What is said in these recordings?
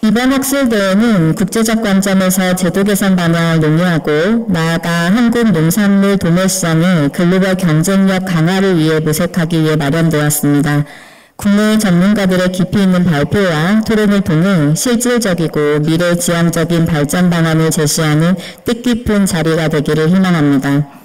이번 학술대회는 국제적 관점에서 제도 개선 방향을 논의하고 나아가 한국 농산물 도매시장의 글로벌 경쟁력 강화를 위해 모색하기 위해 마련되었습니다. 국내 전문가들의 깊이 있는 발표와 토론을 통해 실질적이고 미래지향적인 발전 방안을 제시하는 뜻깊은 자리가 되기를 희망합니다.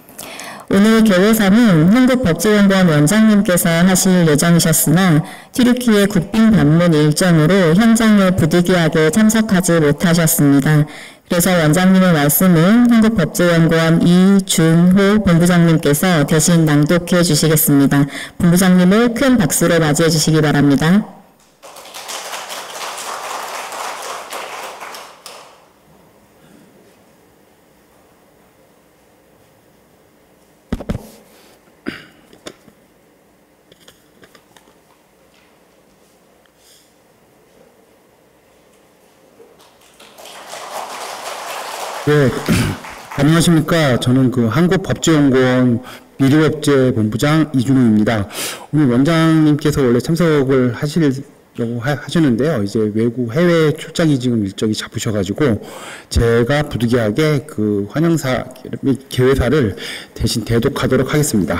오늘 개회사는 한국법제연구원 원장님께서 하실 예정이셨으나 튀르키예 국빈 방문 일정으로 현장에 부득이하게 참석하지 못하셨습니다. 그래서 원장님의 말씀을 한국법제연구원 이준호 본부장님께서 대신 낭독해 주시겠습니다. 본부장님을 큰 박수로 맞이해 주시기 바랍니다. 네, 안녕하십니까. 저는 한국법제연구원 미래법제본부장 이준호입니다. 오늘 원장님께서 원래 참석을 하시려고 하셨는데요. 이제 외국 해외 출장이 지금 일정이 잡으셔가지고 제가 부득이하게 환영사 및 개회사를 대신 대독하도록 하겠습니다.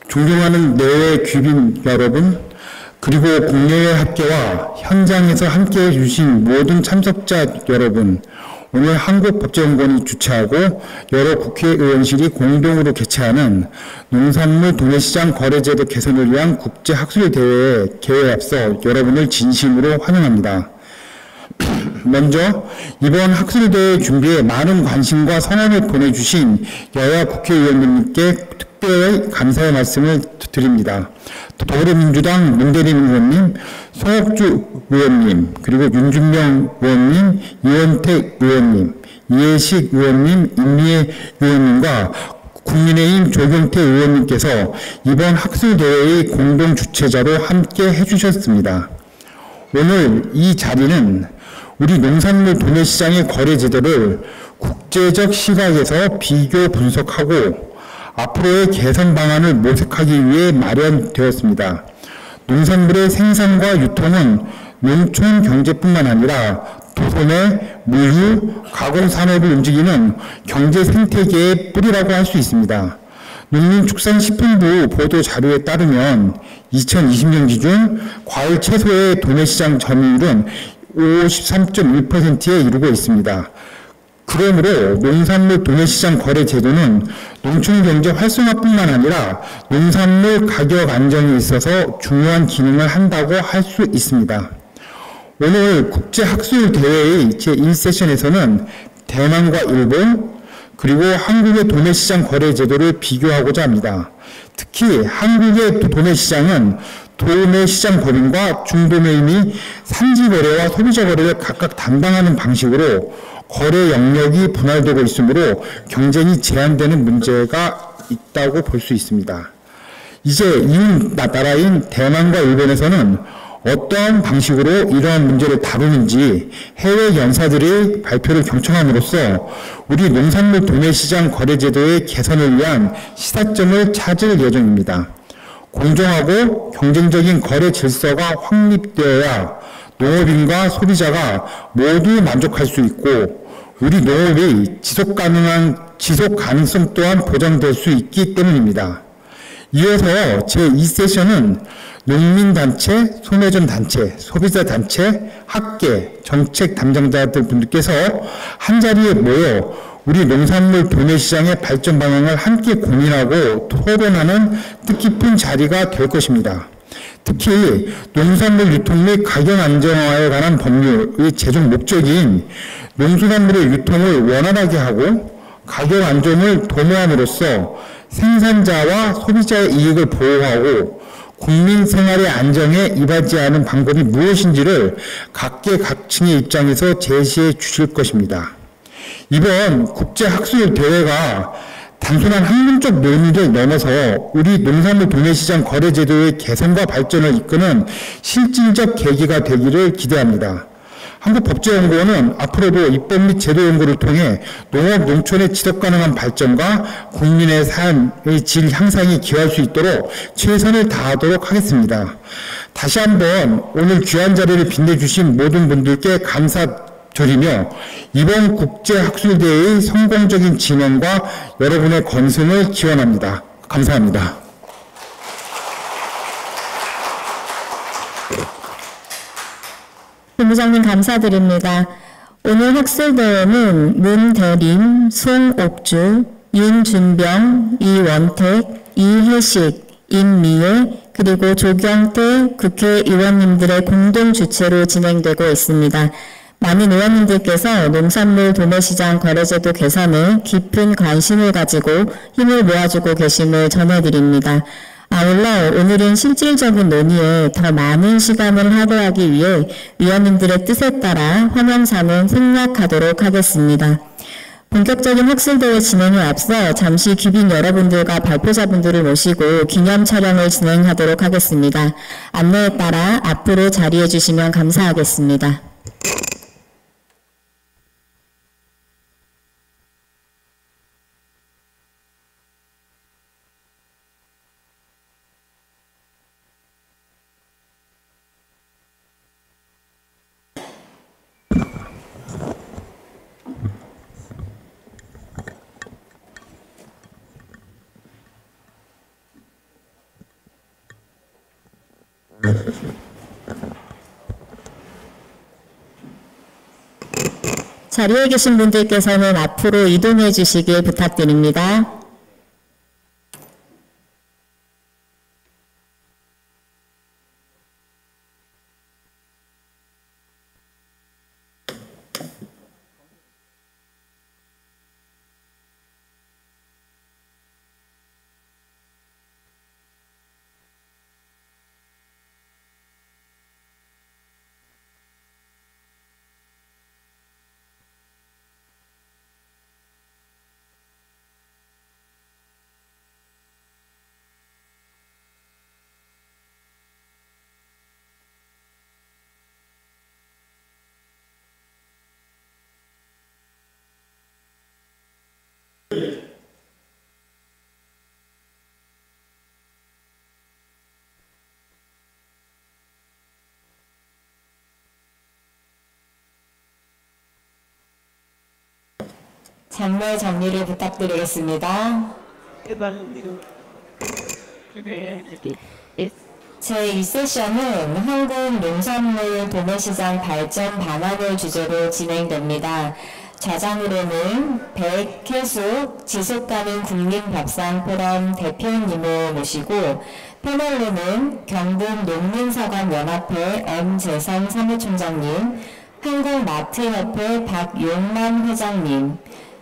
존경하는 내외 귀빈 여러분, 그리고 국내외 학계와 현장에서 함께해 주신 모든 참석자 여러분, 오늘 한국법제연구원이 주최하고 여러 국회의원실이 공동으로 개최하는 농산물 도매시장 거래제도 개선을 위한 국제학술대회 개회에 앞서 여러분을 진심으로 환영합니다. 먼저 이번 학술대회 준비에 많은 관심과 성원을 보내주신 여야 국회의원님께 특별히 감사의 말씀을 드립니다. 더불어민주당 문대림 의원님, 송옥주 의원님, 그리고 윤준명 의원님, 이원택 의원님, 이해식 의원님, 임미애 의원님과 국민의힘 조경태 의원님께서 이번 학술대회의 공동 주최자로 함께 해주셨습니다. 오늘 이 자리는 우리 농산물 도매시장의 거래 제도를 국제적 시각에서 비교 분석하고 앞으로의 개선 방안을 모색하기 위해 마련되었습니다. 농산물의 생산과 유통은 농촌 경제뿐만 아니라 도소매, 물류, 가공산업을 움직이는 경제 생태계의 뿌리라고 할 수 있습니다. 농림축산식품부 보도 자료에 따르면 2020년 기준 과일 채소의 도매시장 점유율은 53.1%에 이르고 있습니다. 그러므로 농산물 도매시장 거래 제도는 농촌경제 활성화뿐만 아니라 농산물 가격 안정에 있어서 중요한 기능을 한다고 할 수 있습니다. 오늘 국제학술대회의 제1세션에서는 대만과 일본, 그리고 한국의 도매시장 거래 제도를 비교하고자 합니다. 특히 한국의 도매시장은 도매시장 법인과 중도매임이 산지거래와 소비자거래를 각각 담당하는 방식으로 거래 영역이 분할되고 있으므로 경쟁이 제한되는 문제가 있다고 볼 수 있습니다. 이제 이웃 나라인 대만과 일본에서는 어떠한 방식으로 이러한 문제를 다루는지 해외 연사들의 발표를 경청함으로써 우리 농산물 도매시장 거래제도의 개선을 위한 시사점을 찾을 예정입니다. 공정하고 경쟁적인 거래 질서가 확립되어야 농업인과 소비자가 모두 만족할 수 있고 우리 농업의 지속 가능성 또한 보장될 수 있기 때문입니다. 이어서 제2세션은 농민단체, 소매점단체, 소비자단체, 학계, 정책 담당자들 분들께서 한자리에 모여 우리 농산물 도매시장의 발전 방향을 함께 고민하고 토론하는 뜻깊은 자리가 될 것입니다. 특히 농산물 유통 및 가격 안정화에 관한 법률의 제정 목적인 농수산물의 유통을 원활하게 하고 가격 안정을 도모함으로써 생산자와 소비자의 이익을 보호하고 국민 생활의 안정에 이바지하는 방법이 무엇인지를 각계각층의 입장에서 제시해 주실 것입니다. 이번 국제학술대회가 단순한 학문적 논의를 넘어서 우리 농산물 도매시장 거래제도의 개선과 발전을 이끄는 실질적 계기가 되기를 기대합니다. 한국법제연구원은 앞으로도 입법 및 제도 연구를 통해 농업, 농촌의 지속 가능한 발전과 국민의 삶의 질 향상에 기여할 수 있도록 최선을 다하도록 하겠습니다. 다시 한번 오늘 귀한 자리를 빛내주신 모든 분들께 감사드리며 이번 국제학술대회의 성공적인 진행과 여러분의 건승을 기원합니다. 감사합니다. 본부장님 감사드립니다. 오늘 학술대회는 문대림, 송옥주, 윤준병, 이원택, 이혜식, 임미애, 그리고 조경태 국회의원님들의 공동 주최로 진행되고 있습니다. 많은 의원님들께서 농산물 도매시장 거래제도 개선에 깊은 관심을 가지고 힘을 모아주고 계심을 전해드립니다. 아울러 오늘은 실질적인 논의에 더 많은 시간을 할애하기 위해 위원님들의 뜻에 따라 환영사는 생략하도록 하겠습니다. 본격적인 학술대회 진행에 앞서 잠시 귀빈 여러분들과 발표자분들을 모시고 기념 촬영을 진행하도록 하겠습니다. 안내에 따라 앞으로 자리해 주시면 감사하겠습니다. 자리에 계신 분들께서는 앞으로 이동해 주시길 부탁드립니다. 장례 정리를 부탁드리겠습니다. 제2세션은 한국 농산물 도매시장 발전 방안을 주제로 진행됩니다. 좌장으로는 백혜숙 지속가능 국민밥상 포럼 대표님을 모시고 패널로는 경북농민사관연합회 엄재성 사무총장님, 한국마트협회 박용만 회장님,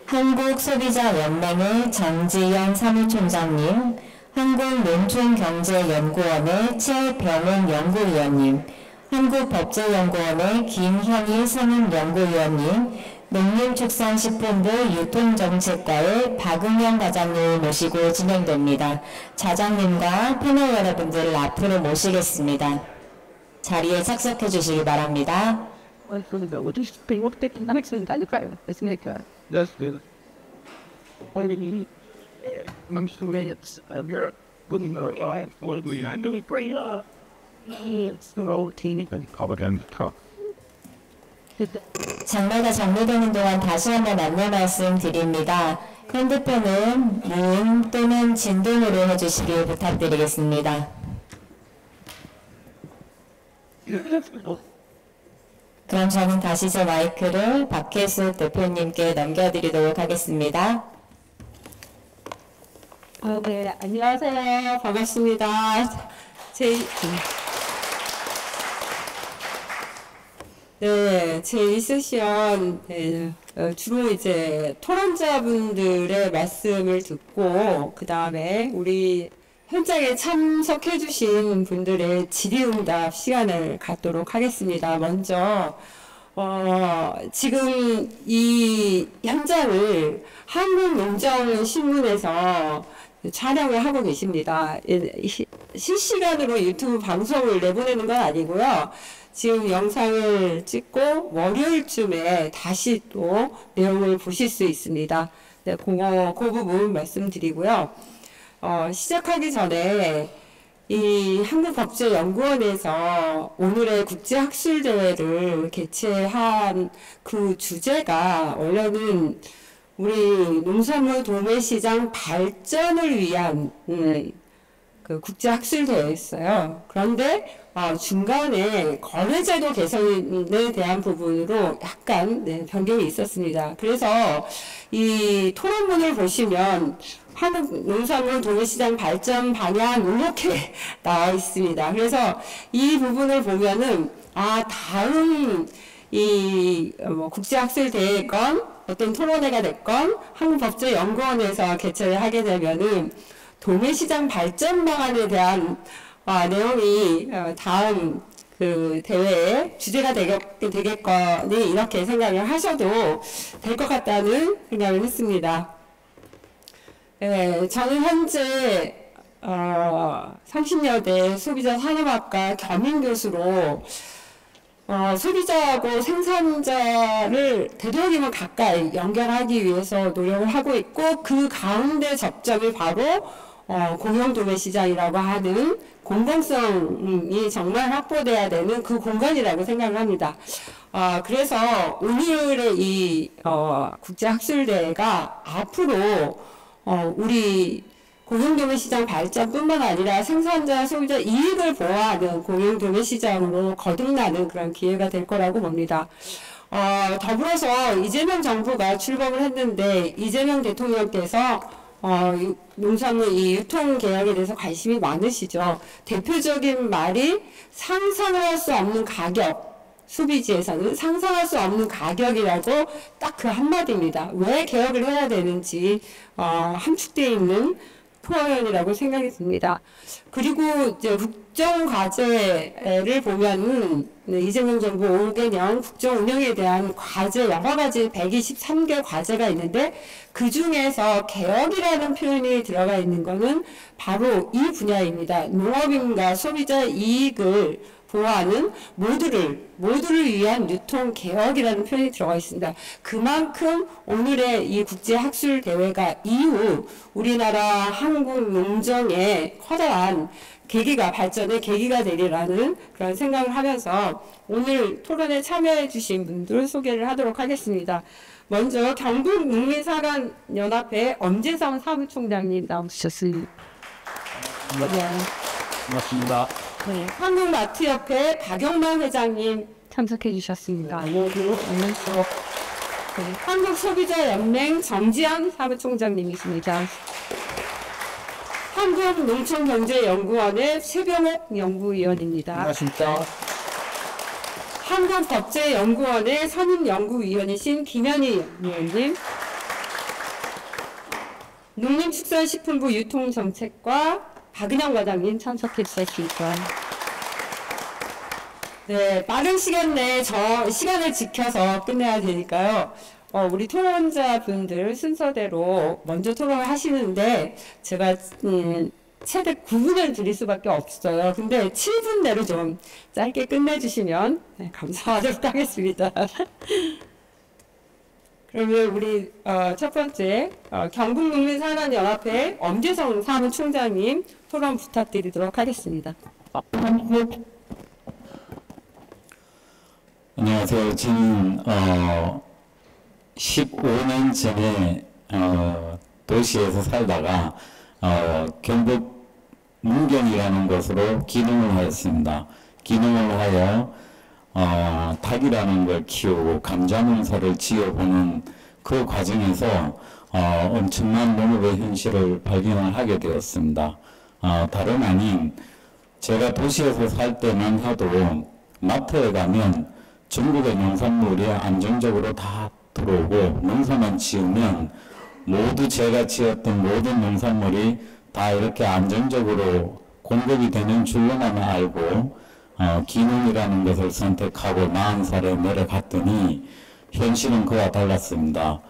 한국소비자연맹의 정지영 사무총장님, 한국농촌경제연구원의 최병훈 연구위원님, 한국법제연구원의 김현희 상임연구위원님, 농림축산식품부 유통정책과의 박은영 과장님을 모시고 진행됩니다. 좌장님과 패널 여러분들을 앞으로 모시겠습니다. 자리에 착석해 주시기 바랍니다. That's good. I'm sure it's you're putting the life for me. I do pray. It's the old teeny and covered in top. 장례가 정리되는 동안 다시 한번 안내 말씀드립니다. 핸드폰은 문 또는 진동으로 해주시길 부탁드리겠습니다. 그럼 저는 다시 제 마이크를 박혜숙 대표님께 넘겨드리도록 하겠습니다. 네, 안녕하세요. 반갑습니다. 제2세션 주로 이제 토론자분들의 말씀을 듣고 그 다음에 우리 현장에 참석해주신 분들의 질의응답 시간을 갖도록 하겠습니다. 먼저 지금 이 현장을 한국농정신문에서 촬영을 하고 계십니다. 실시간으로 유튜브 방송을 내보내는 건 아니고요. 지금 영상을 찍고 월요일쯤에 다시 또 내용을 보실 수 있습니다. 네, 그 부분 말씀드리고요. 시작하기 전에 이 한국법제연구원에서 오늘의 국제학술대회를 개최한 그 주제가 원래는 우리 농산물 도매시장 발전을 위한 그 국제학술대회였어요. 그런데 중간에 거래제도 개선에 대한 부분으로 약간 변경이 있었습니다. 그래서 이 토론문을 보시면 한국 농산물 도매시장 발전 방향 이렇게 나와 있습니다. 그래서 이 부분을 보면은 다음 이 국제학술대회건 어떤 토론회가 됐건 한국법제연구원에서 개최를 하게 되면은 도매시장 발전 방안에 대한 내용이 다음 그 대회의 주제가 되겠거니 이렇게 생각을 하셔도 될 것 같다는 생각을 했습니다. 네, 저는 현재 30여 대 소비자 산업학과 겸임교수로 소비자하고 생산자를 되도록이면 가까이 연결하기 위해서 노력을 하고 있고 그 가운데 접점이 바로 공영도매시장이라고 하는 공공성이 정말 확보돼야 되는 그 공간이라고 생각을 합니다. 그래서 오늘의 이 국제학술대회가 앞으로 우리 공영도매시장 발전뿐만 아니라 생산자, 소비자 이익을 보호하는 공영도매시장으로 거듭나는 그런 기회가 될 거라고 봅니다. 더불어서 이재명 정부가 출범을 했는데 이재명 대통령께서 농산물 이 유통개혁에 대해서 관심이 많으시죠. 대표적인 말이 상상할 수 없는 가격, 소비지에서는 상상할 수 없는 가격이라고 딱 그 한마디입니다. 왜 개혁을 해야 되는지 함축되어 있는 표현이라고 생각이 듭니다. 그리고 이제 국정과제를 보면은 이재명 정부 5개년 국정 운영에 대한 과제 여러 가지 123개 과제가 있는데 그 중에서 개혁이라는 표현이 들어가 있는 것은 바로 이 분야입니다. 농업인과 소비자 이익을 보호하는 모두를 위한 유통 개혁이라는 표현이 들어가 있습니다. 그만큼 오늘의 이 국제학술 대회가 이후 우리나라 한국 농정의 커다란 발전의 계기가 되리라는 그런 생각을 하면서 오늘 토론에 참여해 주신 분들 소개를 하도록 하겠습니다. 먼저 경북농민사관연합회 엄재성 사무총장님 나오셨습니다. 고맙습니다. 네, 한국마트협회 박영만 회장님 참석해 주셨습니다. 네, 한국소비자연맹 정지현 사무총장님이십니다. 한국농촌경제연구원의 최병옥 연구위원입니다. 고맙습니다. 한국법제연구원의 선임연구위원이신 김현희 위원님, 농림축산식품부 유통정책과 박은영 과장님 참석해 주셨습니다. 네, 빠른 시간 내에 시간을 지켜서 끝내야 되니까요. 우리 토론자분들 순서대로 먼저 토론을 하시는데 제가 최대 9분을 드릴 수밖에 없어요. 근데 7분 내로 좀 짧게 끝내주시면 감사하도록 하겠습니다. 그러면 우리 첫 번째 경북농민사관연합회 엄재성 사무총장님 토론 부탁드리도록 하겠습니다. 안녕하세요. 저는 15년 전에 도시에서 살다가 경북 문경이라는 곳으로 기농을 하였습니다. 기농을 하여 닭이라는 걸 키우고 감자 농사를 지어보는 그 과정에서 엄청난 농업의 현실을 발견을 하게 되었습니다. 다름 아닌 제가 도시에서 살 때만 해도 마트에 가면 전국의 농산물이 안정적으로 다 들어오고 농사만 지으면 모두 제가 지었던 모든 농산물이 다 이렇게 안정적으로 공급이 되는 줄로만 알고 기농이라는 것을 선택하고 40살에 내려갔더니 현실은 그와 달랐습니다.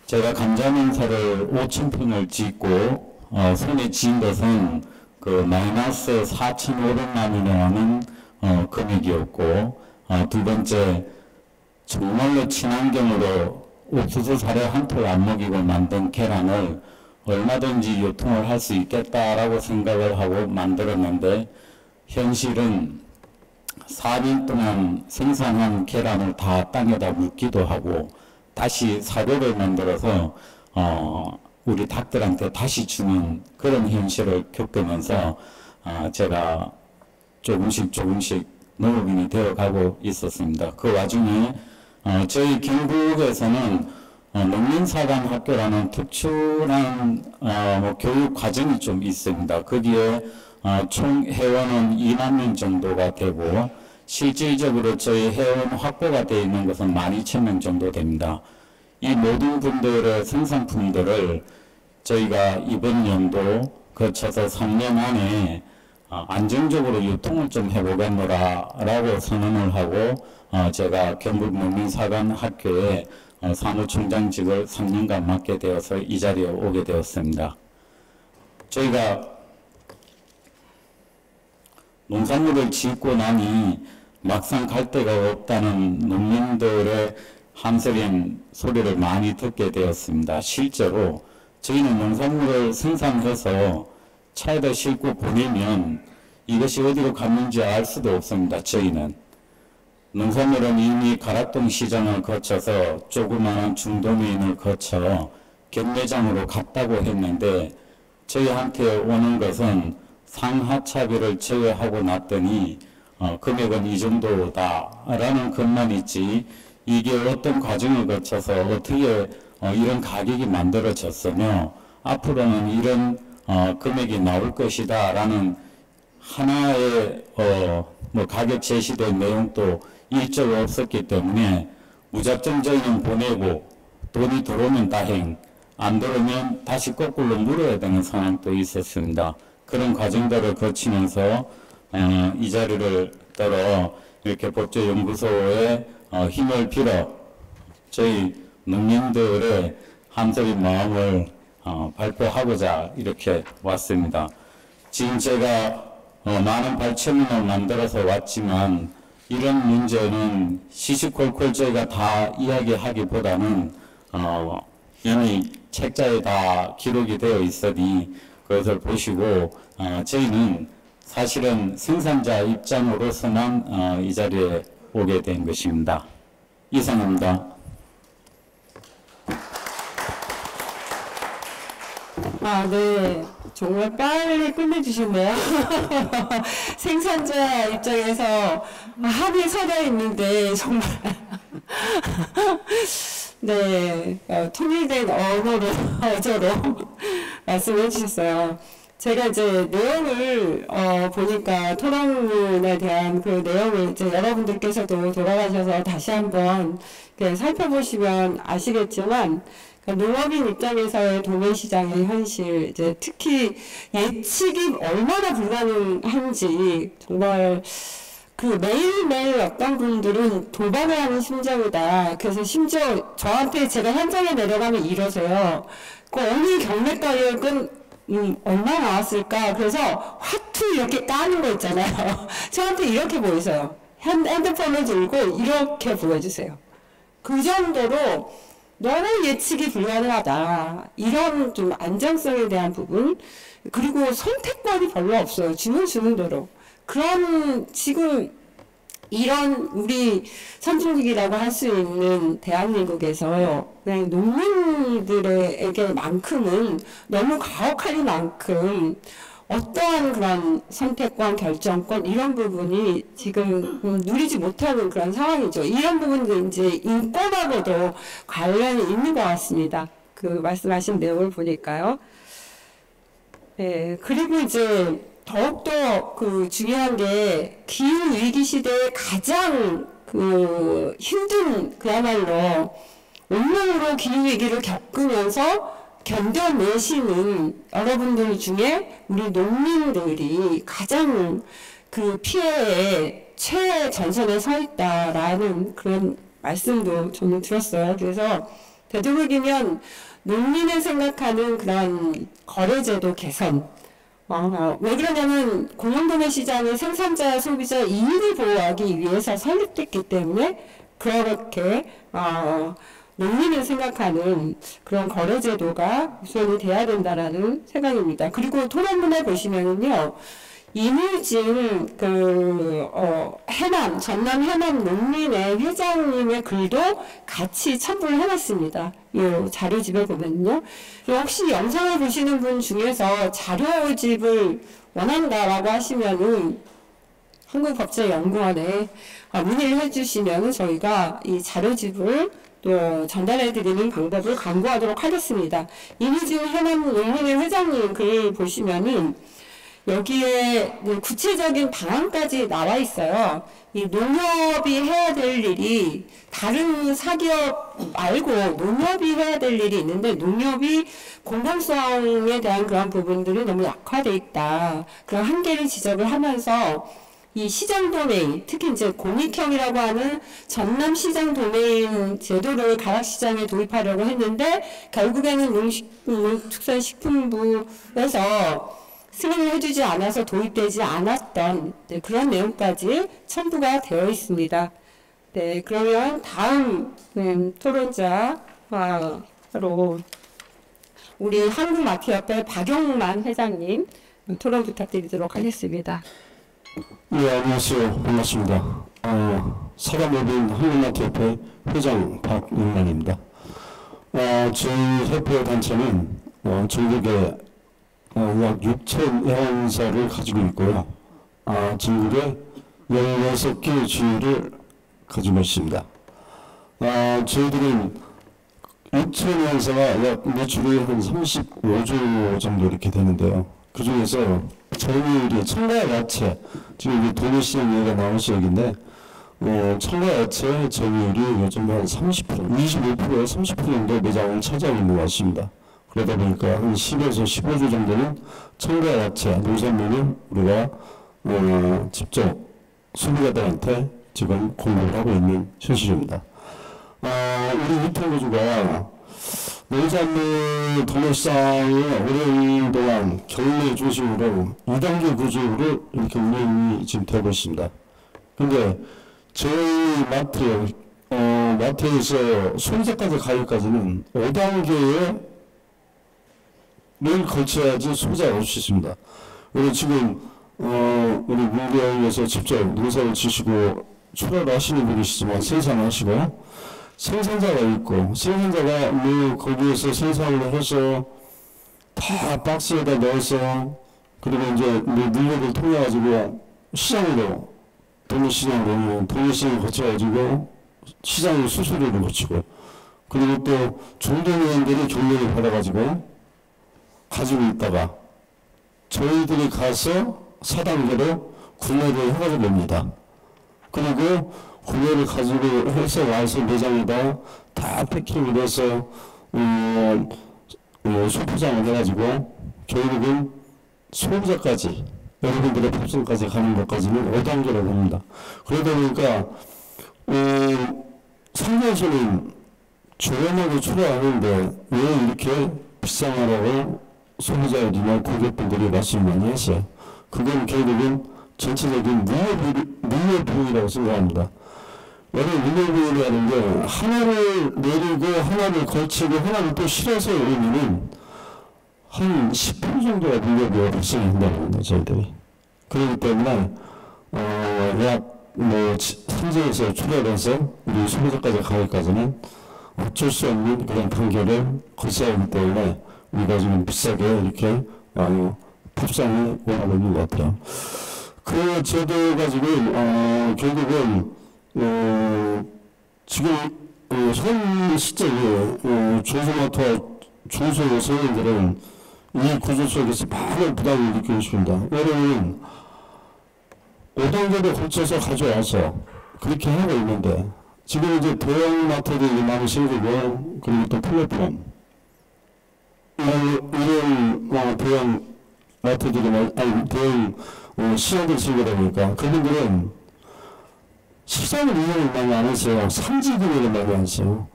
제가 감자 농사를 5,000평을 짓고 손에 쥔 것은 그 마이너스 4,500만 원이라는 금액이었고, 두 번째 정말로 친환경으로 옥수수 사료 한 톨 안 먹이고 만든 계란을 얼마든지 유통을 할 수 있겠다라고 생각을 하고 만들었는데, 현실은 4년 동안 생산한 계란을 다 땅에다 묻기도 하고 다시 사료를 만들어서 우리 닭들한테 다시 주는 그런 현실을 겪으면서 제가 조금씩 농업인이 되어가고 있었습니다. 그 와중에 저희 경북에서는 농민사관학교라는 특출한 교육 과정이 좀 있습니다. 거기에 총 회원은 2만 명 정도가 되고 실질적으로 저희 회원 확보가 되어 있는 것은 12,000명 정도 됩니다. 이 모든 분들의 생산품들을 저희가 이번 연도 거쳐서 3년 안에 안정적으로 유통을 좀 해보겠노라 라고 선언을 하고 제가 경북농민사관학교에 사무총장직을 3년간 맡게 되어서 이 자리에 오게 되었습니다. 저희가 농산물을 짓고 나니 막상 갈 데가 없다는 농민들의 한스린 소리를 많이 듣게 되었습니다. 실제로 저희는 농산물을 생산해서 차에다 싣고 보내면 이것이 어디로 갔는지 알 수도 없습니다. 저희는 농산물은 이미 가락동 시장을 거쳐서 조그마한 중도메인을 거쳐 경매장으로 갔다고 했는데 저희한테 오는 것은 상하차비를 제외하고 났더니 금액은 이 정도다라는 것만 있지 이게 어떤 과정을 거쳐서 어떻게 이런 가격이 만들어졌으며 앞으로는 이런 금액이 나올 것이다 라는 하나의 가격 제시된 내용도 일절 없었기 때문에 무작정 저희는 보내고 돈이 들어오면 다행, 안 들어오면 다시 거꾸로 물어야 되는 상황도 있었습니다. 그런 과정들을 거치면서 이 자리를 떨어 이렇게 법조연구소에 힘을 빌어 저희 농민들의 한서린 마음을 발표하고자 이렇게 왔습니다. 지금 제가 많은 발췌문을 만들어서 왔지만 이런 문제는 시시콜콜 저희가 다 이야기하기보다는 이미 책자에 다 기록이 되어 있으니 그것을 보시고 저희는 사실은 생산자 입장으로서만 이 자리에 오게 된 것입니다. 이상입니다. 네. 정말 빨리 끝내주셨네요. 생산자 입장에서 합의 서려 있는데 정말 네, 통일된 어조로 말씀해 주셨어요. 제가 이제 내용을 보니까 토론문에 대한 그 내용을 이제 여러분들께서도 돌아가셔서 다시 한번 살펴보시면 아시겠지만 농업인 입장에서의 도매시장의 현실, 이제 특히 예측이 얼마나 불가능한지 정말 그 매일매일 어떤 분들은 도박을 하는 심정이다. 그래서 심지어 저한테 제가 현장에 내려가면 이러세요. 그 오늘 경매 가격은 얼마 나왔을까? 그래서 화투 이렇게 까는 거 있잖아요. 저한테 이렇게 보이세요. 핸드폰을 들고 이렇게 보여주세요. 그 정도로 너무 예측이 불가능하다. 이런 좀 안정성에 대한 부분, 그리고 선택권이 별로 없어요. 주는 대로. 그런 지금 이런 우리 선진국이라고 할 수 있는 대한민국에서 농민들에게만큼은 너무 가혹하리만큼 어떠한 그런 선택권, 결정권 이런 부분이 지금 누리지 못하는 그런 상황이죠. 이런 부분도 이제 인권하고도 관련이 있는 것 같습니다. 그 말씀하신 내용을 보니까요. 네, 그리고 이제 더욱더 그 중요한 게 기후 위기 시대에 가장 그 힘든 그야말로 온몸으로 기후 위기를 겪으면서 견뎌내시는 여러분들 중에 우리 농민들이 가장 그 피해의 최전선에 서 있다라는 그런 말씀도 저는 들었어요. 그래서 되도록이면 농민을 생각하는 그런 거래제도 개선, 왜 그러냐면 공영도매 시장은 생산자, 소비자 이익을 보호하기 위해서 설립됐기 때문에 그렇게 논리를 생각하는 그런 거래제도가 우선이 돼야 된다라는 생각입니다. 그리고 토론문에 보시면은요, 이무진 전남 해남 농민회 회장님의 글도 같이 첨부를 해놨습니다. 이 자료집에 보면요. 혹시 영상을 보시는 분 중에서 자료집을 원한다라고 하시면은 한국법제연구원에 문의를 해주시면 저희가 이 자료집을 또 전달해드리는 방법을 강구하도록 하겠습니다. 이무진 해남 농민회 회장님 글 보시면은 여기에 구체적인 방안까지 나와 있어요. 이 농협이 해야 될 일이 다른 사기업 말고 농협이 해야 될 일이 있는데 농협이 공공성에 대한 그런 부분들이 너무 약화돼 있다. 그런 한계를 지적을 하면서 이 시장 도메인, 특히 이제 공익형이라고 하는 전남 시장 도메인 제도를 가락시장에 도입하려고 했는데 결국에는 농축산식품부에서 승인을 해주지 않아서 도입되지 않았던 그런 내용까지 첨부가 되어 있습니다. 네, 그러면 다음 토론자로 우리 한국마트협회 박영만 회장님 토론 부탁드리도록 하겠습니다. 네, 안녕하세요. 반갑습니다. 사과모빈 한국마트협회 회장 박영만입니다. 저희 협회 단체는 전국에 약 6,000여 회사를 가지고 있고요. 전국에 16개 주유를 가지고 있습니다. 저희들은 6,000여 회사가 약 매출이 한 35조 정도 이렇게 되는데요. 그 중에서 점유율이 첨가 야채, 지금 이제 도매시장 얘기가 나온 시역인데, 첨가 야채 점유율이 요즘 한 30%, 25%에서 30% 정도 매장을 차지하고 있는 것 같습니다. 그러다 보니까 한 10에서 15조 정도는 첨가 야채, 농산물을 우리가 직접 소비자들한테 지금 공급을 하고 있는 현실입니다. 우리 유통구조가 농산물 도매시장이 오랜 동안 경매 중심으로 2단계 구조로 이렇게 운영이 지금 되고 있습니다. 근데 저희 마트에서 소비자까지 가기까지는 5단계에 늘 걸쳐야지 소비자가 올 수 있습니다. 그리고 지금 우리 문경에서 직접 농사를 지시고 출하를 하시는 분이시지만 생산하시고 생산자가 있고 생산자가 거기에서 생산을 해서 다 박스에다 넣어서 그리고 이제 물류를 통해 가지고 시장으로 도매시장을 거쳐가지고 시장의 수수료를 거치고 그리고 또 중동회원들이 경매를 받아가지고 가지고 있다가 저희들이 가서 4단계로 구매를 해가지고 옵니다. 그리고 구매를 가지고 해서 와서 매장에다 다 패킹을 해서 소포장을 해가지고 결국은 소비자까지 여러분들의 탑승까지 가는 것까지는 5단계로 봅니다. 그러다 보니까 상대에서는 저렴하게 출하하는데 왜 이렇게 비싸냐라고 소비자들이나 고객분들이 말씀 많이 했어요. 그건 결국은 전체적인 물류 부분이라고 생각합니다. 여러분 물류 부분이라는 게 하나를 내리고 하나를 걸치고 하나를 또 실어서 오면은 한 10% 정도가 물류비가 발생한다는 겁니다. 저희들이. 그렇기 때문에 현지에서 출하해서 우리 소비자까지 가기까지는 어쩔 수 없는 그런 단계를 거쳐야 하기 때문에 우리가 지금 비싸게 이렇게 탑상을 원하고 있는 것 같아요. 그 제도가 지금 결국은 지금 현 시점에 중소마트와 중소상인들은 이 구조 속에서 많은 부담을 느끼고 있습니다. 왜냐하면 5단계를 거쳐서 가져와서 그렇게 하고 있는데 지금 이제 대형마트들이 많이 생기고 그리고 또 플랫폼 이런 대형 마트들이 대형 시장들 생기다 보니까 그분들은 시장을 이용을 많이 안 했어요. 산지 금액을 많이 안 했어요.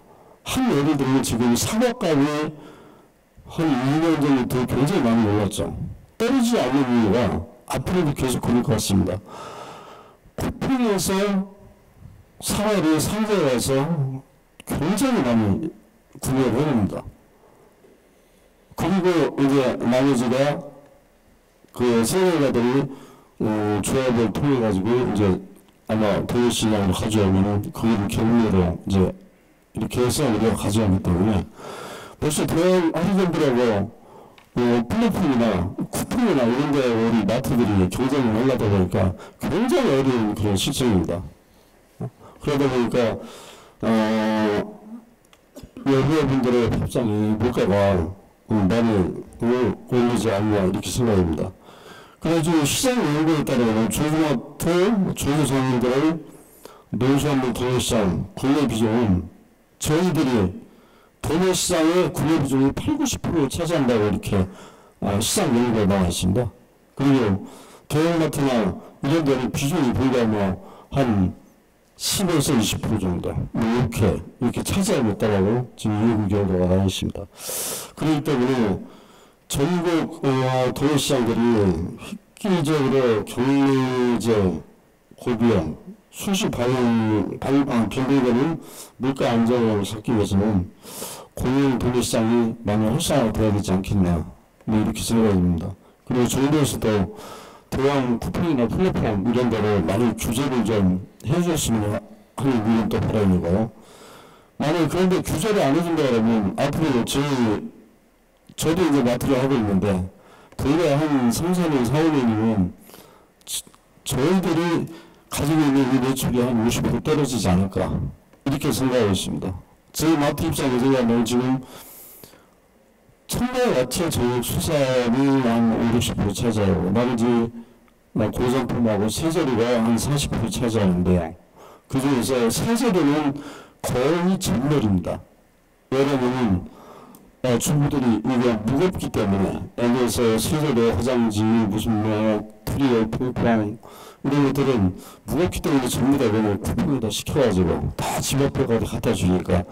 한 예를 들면 지금 사과값이 한 2년 전부터 굉장히 많이 올랐죠. 떨어지지 않는 이유가 앞으로도 계속 그럴 것 같습니다. 쿠팡에서 사활이 상자에 가서 굉장히 많이 구매를 해냅니다. 그리고 이제 나머지가 그 세계가들이 조합을 통해 가지고 이제 아마 도시시장으로 가져오면은 거기를 경매로 이제 이렇게 해서 우리가 가져가기 때문에 벌써 대형 할인점들하고 플랫폼이나 쿠팡이나 이런 데 우리 마트들이 경쟁이 올라다 보니까 굉장히 어려운 그런 실정입니다. 그러다 보니까 여러분들의 밥상이 물가가 많이 오르지 않나 이렇게 생각합니다. 그래가지고 시장 연구에 따르면 조그마트, 조소상인들, 농수산물 도매시장 구매 비중은 저희들이 도매시장의 구매 비중이 80~90%를 차지한다고 이렇게 시장 연구가 나와 있습니다. 그리고 대형마트나 이런 데는 비중이 불과 한 10에서 20% 정도 이렇게 차지하고 있다고 지금 연구 결과가 나와 있습니다. 그렇기 때문에 전국 도매시장들이 획기적으로 경제적 고비형 수시 변동되는 물가 안정을 찾기 위해서는 공영 도매시장이 많이 활성화되어야 되지 않겠나 이렇게 생각합니다. 그리고 정부에서도 대형 쿠팡이나 플랫폼 이런 데를 많이 규제를 좀 해줬으면 하는 의견 또 바람이고요. 만약 그런데 규제를 안 해준다 그러면 앞으로 저도 이제 마트를 하고 있는데 불과 한 3~4년, 4~5년이면 저희들이 가지고 있는 이 매출이 한 50% 떨어지지 않을까 이렇게 생각하고 있습니다. 저희 마트 입장에서 지금 첨가 야채 저녁 수산이 한 50% 차지하고 나머지 고정품하고 세제류가 한 40% 차지하는데 그 중에서 세제류는 거의 전멸입니다. 왜냐하면 주부들이 이게 무겁기 때문에 애에서 세제류, 화장지, 무슨 트리오, 퐁퐁 이런 것들은 무겁기 때문에 전부 다 그냥 쿠팡에다 시켜가지고 다 집 앞에까지 갖다 주니까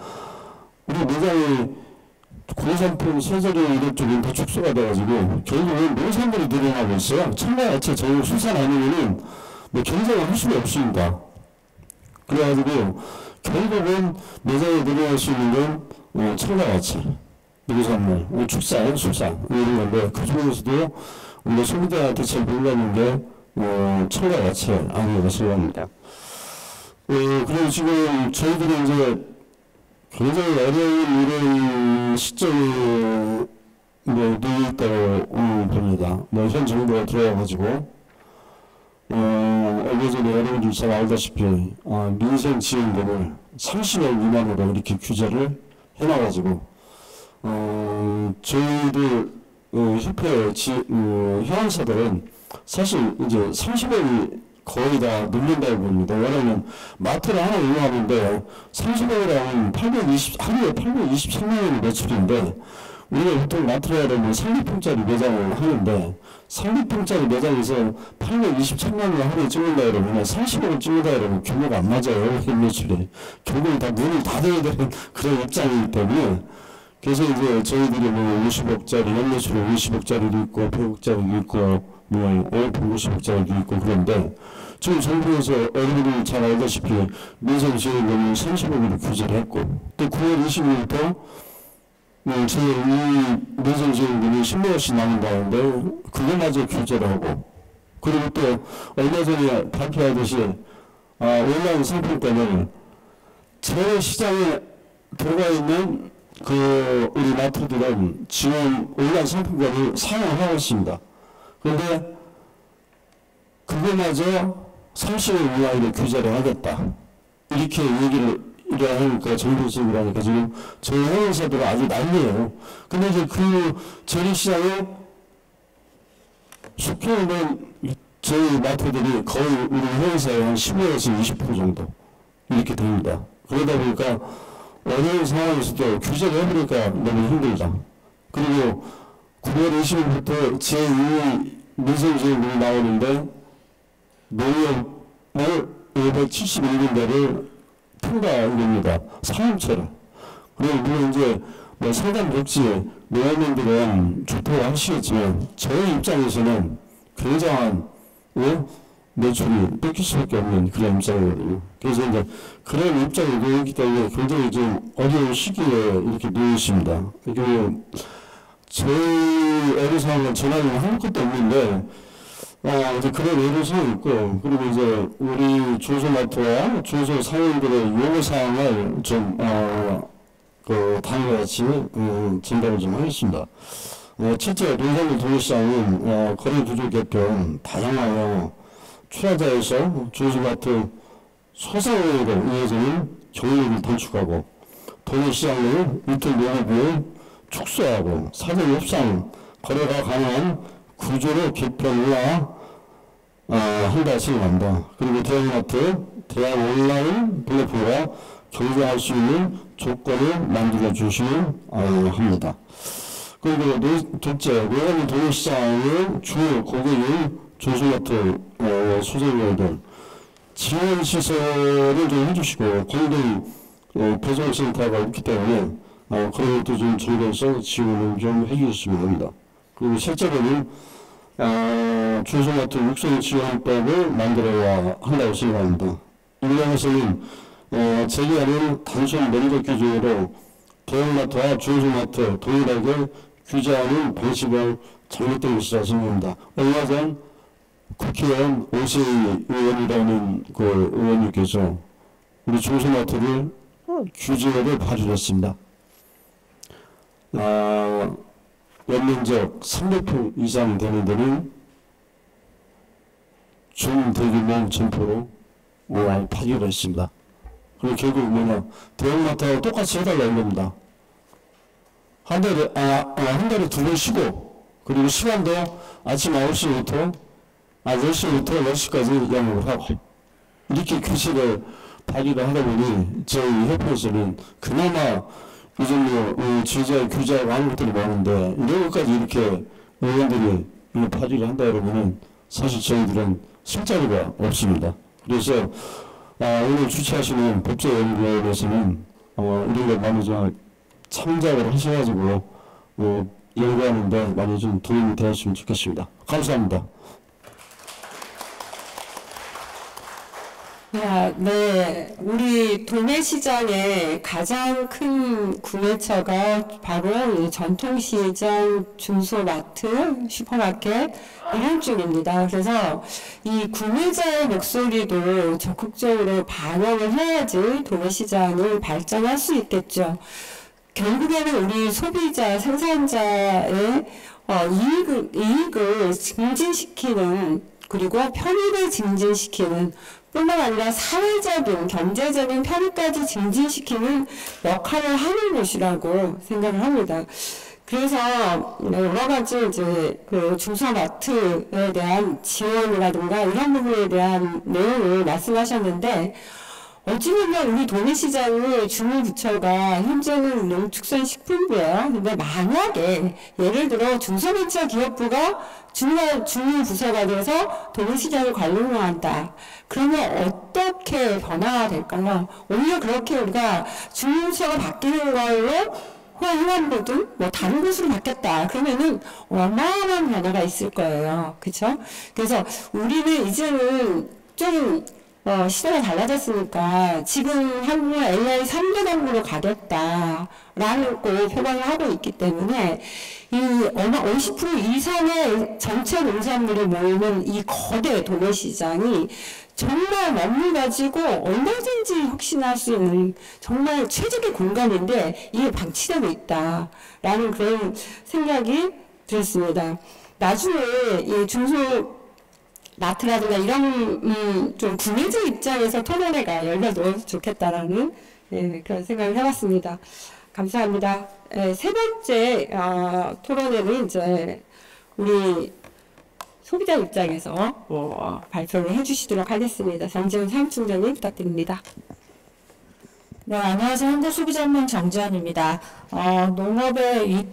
우리 매장이 고산품, 세제류 이런 쪽은 다 축소가 돼가지고 결국은 농산물이 늘어나고 있어요. 첨가야채 저녁 수산 아니면은 경쟁을 할 수가 없습니다. 그래가지고 결국은 매장에 늘어날 수 있는 건 첨가야채, 농산물, 축산, 수산 이런 건데 그 중에서도 우리가 소비자한테 제일 몰랐는 게 첨가야채 아니라고 생각합니다. 그리고 지금 저희들이 이제 굉장히 어려운 이런 시점에 누워있다고 봅니다. 현 정부가 들어와가지고 얼마 전에 여러분들이 잘 알다시피 민생 지원금을 30억 미만으로 이렇게 규제를 해놔가지고 저희들 협회 회원사들은 사실 이제 30억이 거의 다 넘는다고 봅니다. 왜냐하면 마트를 하나 운영하는데 30억이라면 하루에 823만 원이 매출인데 우리가 보통 마트를 하려면 3리평짜리 매장을 하는데 3리평짜리 매장에서 823만 원 하루에 찍는다 그러면 30억을 찍는다 그러면 규모가 안 맞아요. 매출이. 결국은 다 문을 닫아야 되는 그런 입장이기 때문에 그래서 이제 저희들이 50억짜리 연매출이 50억짜리도 있고 100억짜리도 있고 50억짜리도 있고 그런데 지금 정부에서 여러분들이 잘 알다시피 민생지원금을 30억으로 규제를 했고 또 9월 20일부터 저희 이 민생지원금이 10억씩 나온다는데 그것마저 규제를 하고 그리고 또 얼마 전에 발표하듯이 온라인 상품 때문에 재래시장에 들어가 있는 우리 마트들은 지금 온라인 상품권을 사용하고 있습니다. 그런데 그거마저 30억 이하로 규제를 하겠다. 이렇게 얘기를 하니까 정부식으로 하니까 지금 저희 회원사들은 아주 난리예요. 근데 이제 그 재래시장에 속해 있는 저희 마트들이 거의 우리 회원사의 한 15에서 20% 정도 이렇게 됩니다. 그러다 보니까 어려운 상황에서도 규제를 해보니까 너무 힘들다. 그리고 9월 20일부터 제2 민생지원금이 나오는데 농협을 571군데를 통과합니다. 3년째로. 그리고 물론 이제 뭐 상당 복지 노원민들은 좋다고 하시겠지만 저희 입장에서는 굉장한 매출이 뺏길 수밖에 없는 그런 입장이거든요. 그래서 이제 그런 입장이 놓였기 때문에 굉장히 좀 어려운 시기에 이렇게 놓여 있습니다. 이게 저희 애로사항은 전화를 할 것도 없는데 이제 그런 애로사항이 있고, 그리고 이제 우리 중소마트와 중소상인들의 요구사항을 좀 다음과 같이 전달을 좀 하겠습니다. 첫째, 농산물 도매시장은 거래 구조 개편 다양하여 출하자에서 중소마트 소상공인으로 이어지는 경쟁을 단축하고 도매시장을 리테일 농업을 축소하고 사전 협상 거래가 가능한 구조로 개편과 한다 생각합니다. 그리고 대형마트, 대형 온라인 플랫폼과 경쟁할 수 있는 조건을 만들어 주시면 합니다. 그리고 둘째, 농업인 도매시장의 주 고객인 중소마트 소상공인들 지원 시설을 좀 해주시고 공동 배송센터가 있기 때문에 그런 것도 좀 저희로서 지원을 좀 해주셨으면 합니다. 그리고 실제로는 중소마트 육성 지원법을 만들어야 한다고 생각합니다. 일각에서는 제기하는 단순 면적 기준으로 대형마트와 중소마트 동일하게 규제하는 방식을 잘못된 것이라 생각합니다. 얼마 전 국회의원 오세희 의원이라는 그 의원님께서 우리 중소마트를 규제를 봐주셨습니다. 연면적 300평 이상 되는 데는 중대규모 점포로 파기를 했습니다. 그리고 결국 대형마트하고 똑같이 해달라는 겁니다. 한 달에 2번 쉬고, 그리고 시간도 아침 9시부터 10시부터 10시까지 양육을 하고, 이렇게 규칙을 발의를 하다 보니 저희 협회에서는 그나마 이 정도 지지와 규제하고 하는 것들이 많은데 이런 것까지 이렇게 의원들이 발의를 한다 그러면은 사실 저희들은 쓸 자리가 없습니다. 그래서 오늘 주최하시는 법제연구원에서는 이런 걸 많이 좀 참작을 하셔가지고 연구하는데 많이 좀 도움이 되었으면 좋겠습니다. 감사합니다. 네, 우리 도매시장의 가장 큰 구매처가 바로 전통시장, 중소마트, 슈퍼마켓 이런 쪽입니다. 그래서 이 구매자의 목소리도 적극적으로 반영을 해야지 도매시장을 발전할 수 있겠죠. 결국에는 우리 소비자, 생산자의 이익을 증진시키는, 그리고 편의를 증진시키는 뿐만 아니라 사회적인, 경제적인 편의까지 증진시키는 역할을 하는 곳이라고 생각을 합니다. 그래서 여러 가지 이제 그 중소마트에 대한 지원이라든가 이런 부분에 대한 내용을 말씀하셨는데, 어찌 보면 우리 도매시장의 주무부처가 현재는 농축산식품부예요. 근데 만약에 예를 들어 중소벤처기업부가 주무부서가 돼서 도매시장을 관리한다. 그러면 어떻게 변화가 될까요? 오히려 그렇게 우리가 주무부서가 바뀌는 걸로 행안부든 다른 곳으로 바뀌었다. 그러면은 어마어마한 변화가 있을 거예요. 그쵸? 그래서 우리는 이제는 좀 시대가 달라졌으니까 지금 한국은 AI 3대 강국으로 가겠다라는 걸 표방을 하고 있기 때문에 이 50% 이상의 전체 농산물이 모이는 이 거대 도매시장이 정말 원물 가지고 얼마든지 혁신할 수 있는 정말 최적의 공간인데 이게 방치되고 있다라는 그런 생각이 들었습니다. 나중에 이 중소마트라든가 이런 좀 구매자 입장에서 토론회가 열려도 좋겠다라는 그런 생각을 해봤습니다. 감사합니다. 세 번째 토론회는 이제 우리 소비자 입장에서 발표를 해주시도록 하겠습니다. 정재훈 사무총장님 부탁드립니다. 네, 안녕하세요. 현대소비자연맹 정지현입니다. 농업의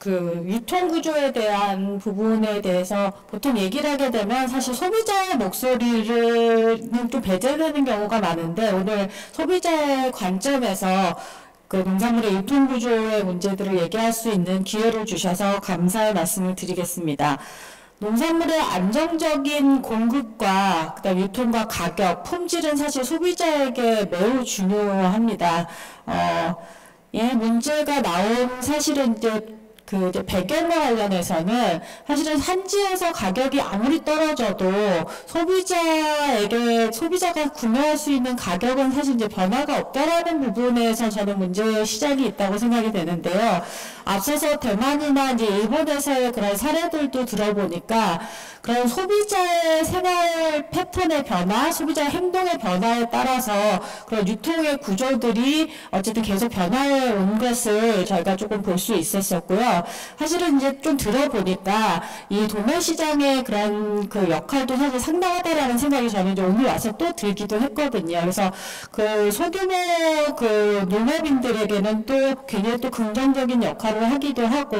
유통구조에 대한 부분에 대해서 보통 얘기를 하게 되면 사실 소비자의 목소리는 또 배제되는 경우가 많은데, 오늘 소비자의 관점에서 그 농산물의 유통구조의 문제들을 얘기할 수 있는 기회를 주셔서 감사의 말씀을 드리겠습니다. 농산물의 안정적인 공급과 그다음 유통과 가격, 품질은 사실 소비자에게 매우 중요합니다. 이 문제가 나온 사실은 이제 배경과 관련해서는 사실은 산지에서 가격이 아무리 떨어져도 소비자가 구매할 수 있는 가격은 사실 이제 변화가 없다라는 부분에서 저는 문제의 시작이 있다고 생각이 되는데요. 앞서서 대만이나 이제 일본에서의 그런 사례들도 들어보니까 그런 소비자의 생활 패턴의 변화, 소비자의 행동의 변화에 따라서 그런 유통의 구조들이 어쨌든 계속 변화해 온 것을 저희가 조금 볼 수 있었었고요. 사실은 이제 좀 들어보니까 이 도매 시장의 그런 그 역할도 사실 상당하다라는 생각이 저는 이제 오늘 와서 또 들기도 했거든요. 그래서 그 소규모 그 농업인들에게는 또 굉장히 또 긍정적인 역할을 하기도 하고,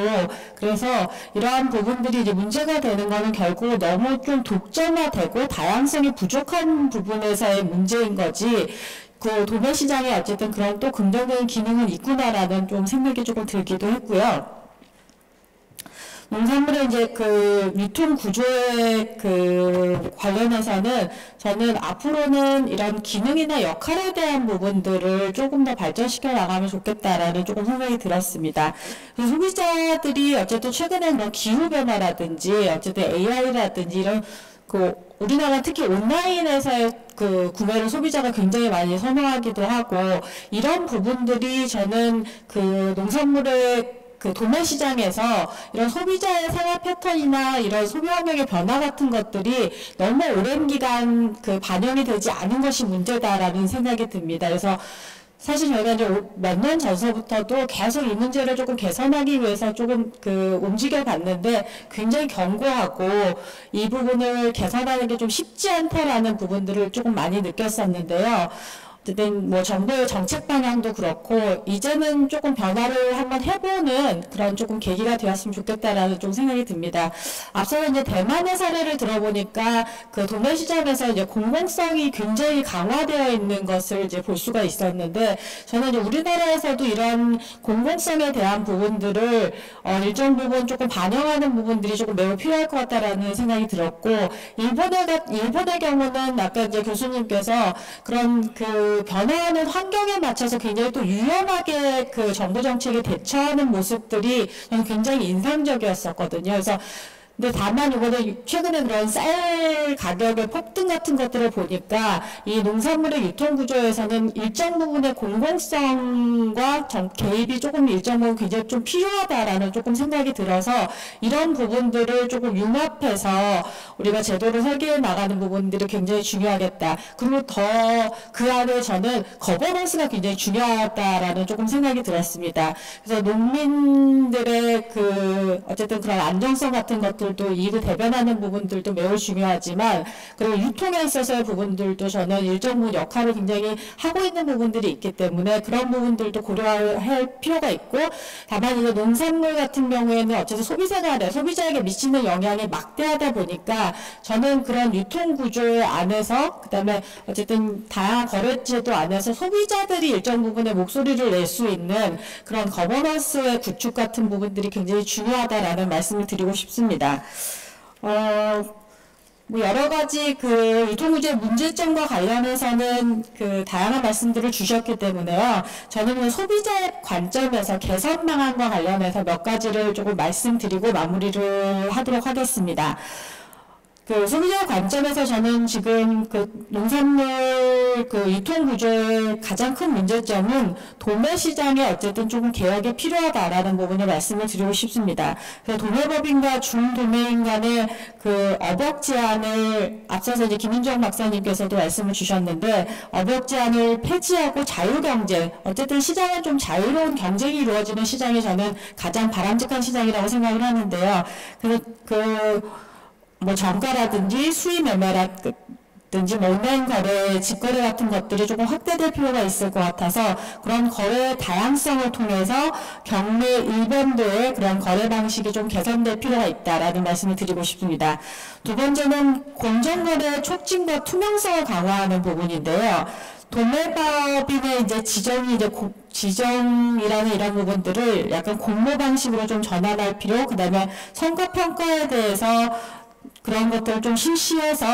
그래서 이러한 부분들이 이제 문제가 되는 거는 결국 너무 좀 독점화되고 다양성이 부족한 부분에서의 문제인 거지, 그 도매 시장에 어쨌든 그런 또 긍정적인 기능은 있구나라는 좀 생각이 조금 들기도 했고요. 농산물의 이제 그 유통 구조에 그 관련해서는 저는 앞으로는 이런 기능이나 역할에 대한 부분들을 조금 더 발전시켜 나가면 좋겠다라는 조금 생각이 들었습니다. 그래서 소비자들이 어쨌든 최근에 뭐 기후 변화라든지 어쨌든 AI라든지 이런 그 우리나라 특히 온라인에서의 그 구매를 소비자가 굉장히 많이 선호하기도 하고, 이런 부분들이 저는 그 농산물의 그 도매 시장에서 이런 소비자의 생활 패턴이나 이런 소비 환경의 변화 같은 것들이 너무 오랜 기간 그 반영이 되지 않은 것이 문제다라는 생각이 듭니다. 그래서 사실 저희가 이제 몇 년 전서부터도 계속 이 문제를 조금 개선하기 위해서 조금 그 움직여 봤는데 굉장히 견고하고 이 부분을 개선하는 게 좀 쉽지 않다라는 부분들을 조금 많이 느꼈었는데요. 어쨌든 뭐 정부의 정책 방향도 그렇고 이제는 조금 변화를 한번 해보는 그런 조금 계기가 되었으면 좋겠다라는 좀 생각이 듭니다. 앞서 이제 대만의 사례를 들어보니까 그 도매 시장에서 이제 공공성이 굉장히 강화되어 있는 것을 이제 볼 수가 있었는데, 저는 이제 우리나라에서도 이런 공공성에 대한 부분들을 일정 부분 조금 반영하는 부분들이 조금 매우 필요할 것 같다라는 생각이 들었고, 일본의 경우는 아까 이제 교수님께서 그런 그 변화하는 환경에 맞춰서 굉장히 또 유연하게 그 정부 정책에 대처하는 모습들이 저는 굉장히 인상적이었었거든요. 그래서 근데 다만 이번에 최근에 그런 쌀 가격의 폭등 같은 것들을 보니까 이 농산물의 유통 구조에서는 일정 부분의 공공성과 개입이 조금 일정 부분 굉장히 좀 필요하다라는 조금 생각이 들어서 이런 부분들을 조금 융합해서 우리가 제도를 설계해 나가는 부분들이 굉장히 중요하겠다. 그리고 더 그 안에 저는 거버넌스가 굉장히 중요하다라는 조금 생각이 들었습니다. 그래서 농민들의 그 어쨌든 그런 안정성 같은 것들 또 이익을 대변하는 부분들도 매우 중요하지만, 그리고 유통에 있어서의 부분들도 저는 일정 부분 역할을 굉장히 하고 있는 부분들이 있기 때문에 그런 부분들도 고려할 필요가 있고, 다만 이제 농산물 같은 경우에는 어쨌든 소비자에게 미치는 영향이 막대하다 보니까 저는 그런 유통 구조 안에서 그다음에 어쨌든 다양한 거래제도 안에서 소비자들이 일정 부분의 목소리를 낼 수 있는 그런 거버넌스의 구축 같은 부분들이 굉장히 중요하다라는 말씀을 드리고 싶습니다. 뭐 여러 가지 그 유통구조의 문제점과 관련해서는 그 다양한 말씀들을 주셨기 때문에요. 저는 소비자의 관점에서 개선 방안과 관련해서 몇 가지를 조금 말씀드리고 마무리를 하도록 하겠습니다. 그 소비자 관점에서 저는 지금 그 농산물 그 유통 구조의 가장 큰 문제점은 도매 시장에 어쨌든 조금 개혁이 필요하다라는 부분을 말씀을 드리고 싶습니다. 그래서 도매법인과 중도매인 간의 그 업역 제한을 앞서서 이제 김윤정 박사님께서도 말씀을 주셨는데, 업역 제한을 폐지하고 자유경쟁, 어쨌든 시장은 좀 자유로운 경쟁이 이루어지는 시장이 저는 가장 바람직한 시장이라고 생각을 하는데요. 그래서 뭐 정가라든지 수의 매매라든지 뭐 온라인 거래, 직거래 같은 것들이 조금 확대될 필요가 있을 것 같아서 그런 거래 다양성을 통해서 경매 일반도의 그런 거래 방식이 좀 개선될 필요가 있다라는 말씀을 드리고 싶습니다. 두 번째는 공정거래 촉진과 투명성을 강화하는 부분인데요. 도매법인의 이제 지정이 이제 지정이라는 이런 부분들을 약간 공모 방식으로 좀 전환할 필요, 그 다음에 성과평가에 대해서 그런 것들을 좀 실시해서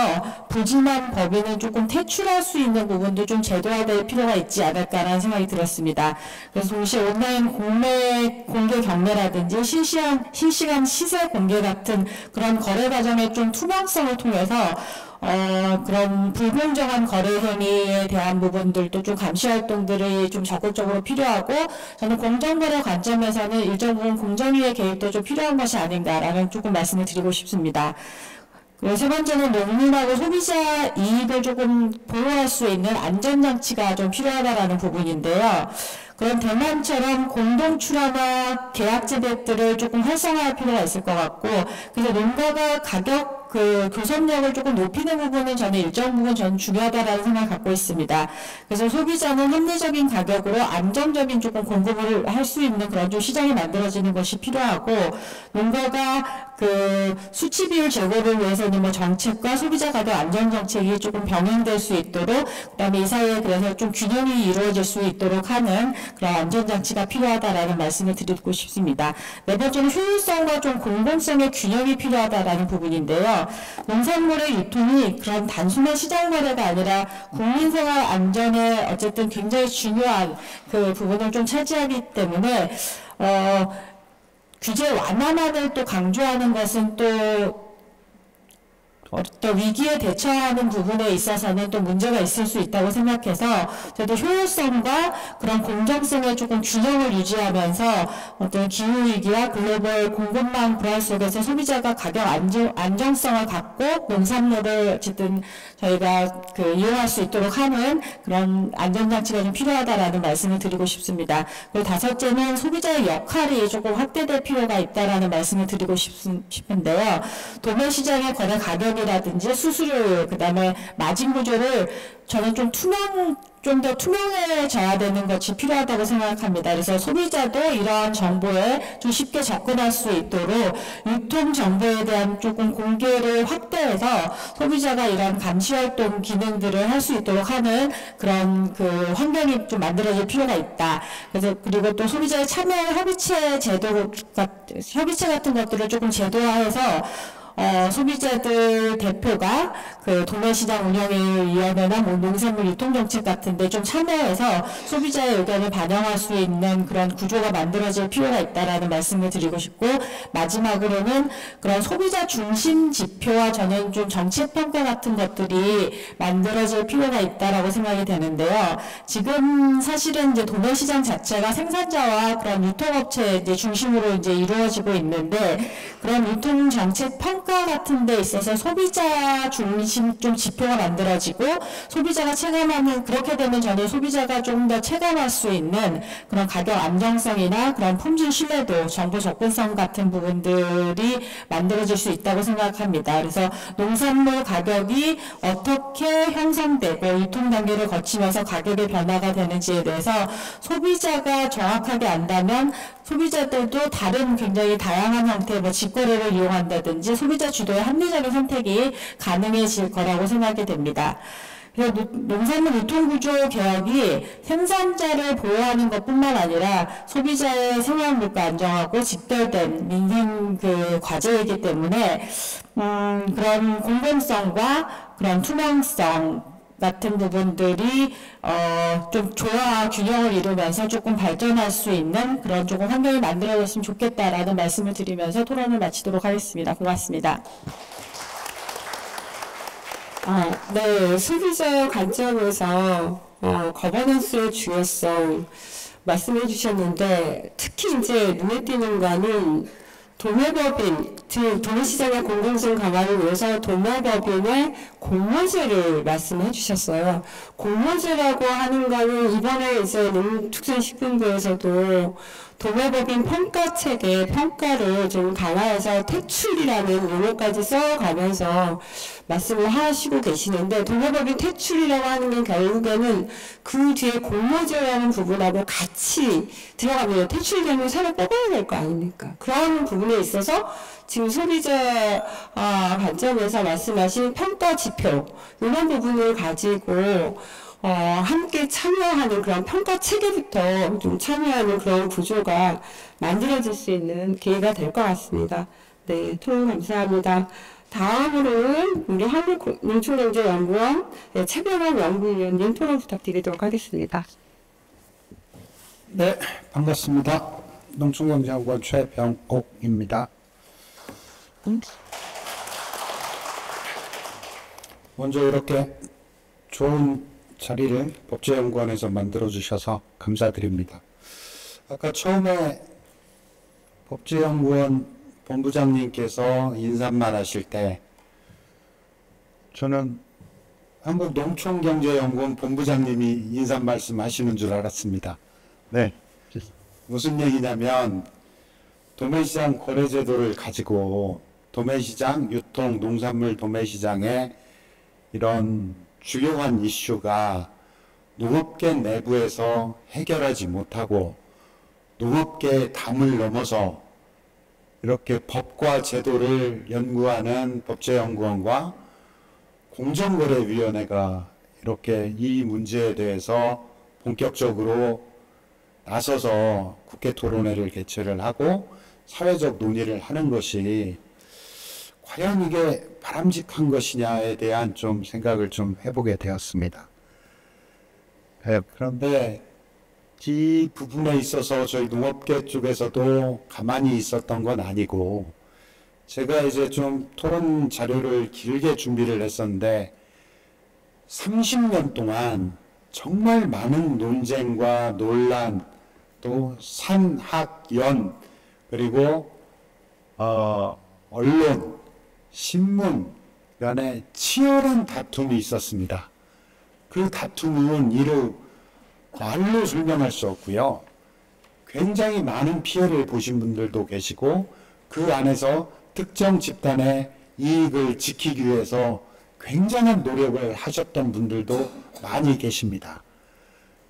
부진한 법인을 조금 퇴출할 수 있는 부분도 좀 제도화될 필요가 있지 않을까라는 생각이 들었습니다. 그래서 동시에 온라인 공개 경매라든지 실시간 시세 공개 같은 그런 거래 과정의 좀 투명성을 통해서 그런 불공정한 거래 행위에 대한 부분들도 좀 감시 활동들이 좀 적극적으로 필요하고, 저는 공정거래 관점에서는 일정 부분 공정위의 개입도 좀 필요한 것이 아닌가라는 조금 말씀을 드리고 싶습니다. 그리고 세 번째는 농민하고 소비자 이익을 조금 보호할 수 있는 안전장치가 좀 필요하다라는 부분인데요. 그런 대만처럼 공동 출하나 계약 재배들을 조금 활성화할 필요가 있을 것 같고, 그래서 농가가 가격 교섭력을 조금 높이는 부분은 저는 일정 부분 저는 중요하다라는 생각을 갖고 있습니다. 그래서 소비자는 합리적인 가격으로 안정적인 조금 공급을 할 수 있는 그런 좀 시장이 만들어지는 것이 필요하고, 농가가 수치 비율 제고를 위해서는 뭐 정책과 소비자 가격 안정 정책이 조금 병행될 수 있도록, 그다음에 이 사이에 그래서 좀 균형이 이루어질 수 있도록 하는 그런 안전장치가 필요하다라는 말씀을 드리고 싶습니다. 네 번째는 효율성과 좀 공공성의 균형이 필요하다라는 부분인데요. 농산물의 유통이 그런 단순한 시장 거래가 아니라 국민생활 안전에 어쨌든 굉장히 중요한 그 부분을 좀 차지하기 때문에 규제 완화만을 또 강조하는 것은 또 어떤 위기에 대처하는 부분에 있어서는 또 문제가 있을 수 있다고 생각해서, 저도 효율성과 그런 공정성의 조금 균형을 유지하면서 어떤 기후위기와 글로벌 공급망 불안 속에서 소비자가 가격 안정성을 갖고 농산물을 어쨌든 저희가 이용할 수 있도록 하는 그런 안전장치가 좀 필요하다라는 말씀을 드리고 싶습니다. 그리고 다섯째는 소비자의 역할이 조금 확대될 필요가 있다라는 말씀을 드리고 싶은데요. 도매시장의 거래 가격이라든지 수수료, 그 다음에 마진 구조를 저는 좀 더 투명해져야 되는 것이 필요하다고 생각합니다. 그래서 소비자도 이러한 정보에 좀 쉽게 접근할 수 있도록 유통 정보에 대한 조금 공개를 확대해서 소비자가 이런 감시활동 기능들을 할 수 있도록 하는 그런 환경이 좀 만들어질 필요가 있다. 그래서 그리고 또 소비자의 참여 협의체 같은 것들을 조금 제도화해서 소비자들 대표가 도매시장 운영위원회나 농산물 유통정책 같은데 좀 참여해서 소비자의 의견을 반영할 수 있는 그런 구조가 만들어질 필요가 있다라는 말씀을 드리고 싶고, 마지막으로는 그런 소비자 중심 지표와 저는 좀 정책 평가 같은 것들이 만들어질 필요가 있다라고 생각이 되는데요. 지금 사실은 이제 도매시장 자체가 생산자와 그런 유통업체 중심으로 이제 이루어지고 있는데, 그런 유통 정책 평가 같은 데 있어서 소비자 중심 좀 지표가 만들어지고 소비자가 체감하는, 그렇게 되면 저는 소비자가 좀 더 체감할 수 있는 그런 가격 안정성이나 그런 품질 신뢰도, 정보 접근성 같은 부분들이 만들어질 수 있다고 생각합니다. 그래서 농산물 가격이 어떻게 형성되고 유통 단계를 거치면서 가격의 변화가 되는지에 대해서 소비자가 정확하게 안다면 소비자들도 다른 굉장히 다양한 형태의 직거래를 이용한다든지 소비자 주도의 합리적인 선택이 가능해질 거라고 생각이 됩니다. 그래서 농산물 유통구조 개혁이 생산자를 보호하는 것뿐만 아니라 소비자의 생활물가 안정하고 직결된 민생 과제이기 때문에 그런 공공성과 그런 투명성 같은 부분들이 좀 조화와 균형을 이루면서 조금 발전할 수 있는 그런 조금 환경이 만들어졌으면 좋겠다라는 말씀을 드리면서 토론을 마치도록 하겠습니다. 고맙습니다. 네, 소비자 관점에서 거버넌스의 중요성 말씀해 주셨는데, 특히 이제 눈에 띄는 거는 도매법인, 즉 도매시장의 공공성 강화를 위해서 도매법인의 공모제를 말씀해 주셨어요. 공모제라고 하는 거는 이번에 이제 농축산식품부에서도 도매법인 평가체계 평가를 좀 강화해서 퇴출이라는 용어까지 써가면서 말씀을 하시고 계시는데, 도매법인 퇴출이라고 하는 게 결국에는 그 뒤에 공모제라는 부분하고 같이 들어가면 퇴출되면 새로 뽑아야 될 거 아닙니까? 그런 부분에 있어서 지금 소비자 관점에서 말씀하신 평가 지표 이런 부분을 가지고 함께 참여하는 그런 평가 체계부터 좀 참여하는 그런 구조가 만들어질 수 있는 기회가 될 것 같습니다. 네, 토론 감사합니다. 다음으로는 우리 한국농촌경제연구원 최병환 연구위원님 토론 부탁드리도록 하겠습니다. 네, 반갑습니다. 농촌경제연구원 최병옥입니다. 먼저 이렇게 좋은 자리를 법제연구원에서 만들어주셔서 감사드립니다. 아까 처음에 법제연구원 본부장님께서 인사말 하실 때 저는 한국농촌경제연구원 본부장님이 인사 말씀하시는 줄 알았습니다. 네, 무슨 얘기냐면 도매시장 거래제도를 가지고 도매시장, 유통, 농산물 도매시장에 이런 주요한 이슈가 농업계 내부에서 해결하지 못하고 농업계의 담을 넘어서 이렇게 법과 제도를 연구하는 법제연구원과 공정거래위원회가 이렇게 이 문제에 대해서 본격적으로 나서서 국회 토론회를 개최를 하고 사회적 논의를 하는 것이 과연 이게 바람직한 것이냐에 대한 좀 생각을 좀 해보게 되었습니다. 그런데 이 부분에 있어서 저희 농업계 쪽에서도 가만히 있었던 건 아니고 제가 이제 좀 토론 자료를 길게 준비를 했었는데 30년 동안 정말 많은 논쟁과 논란 또 산학연 그리고 언론 신문 간에 치열한 다툼이 있었습니다. 그 다툼은 이루 말로 설명할 수 없고요. 굉장히 많은 피해를 보신 분들도 계시고 그 안에서 특정 집단의 이익을 지키기 위해서 굉장한 노력을 하셨던 분들도 많이 계십니다.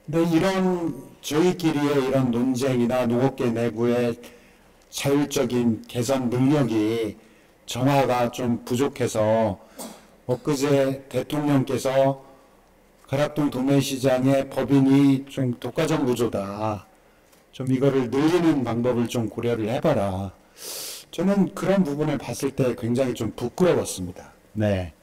근데 이런 저희끼리의 이런 논쟁이나 농업계 내부의 자율적인 개선 능력이 정화가 좀 부족해서 엊그제 대통령께서 가락동 도매시장의 법인이 좀 독과점 구조다. 좀 이거를 늘리는 방법을 좀 고려를 해봐라. 저는 그런 부분을 봤을 때 굉장히 좀 부끄러웠습니다. 네.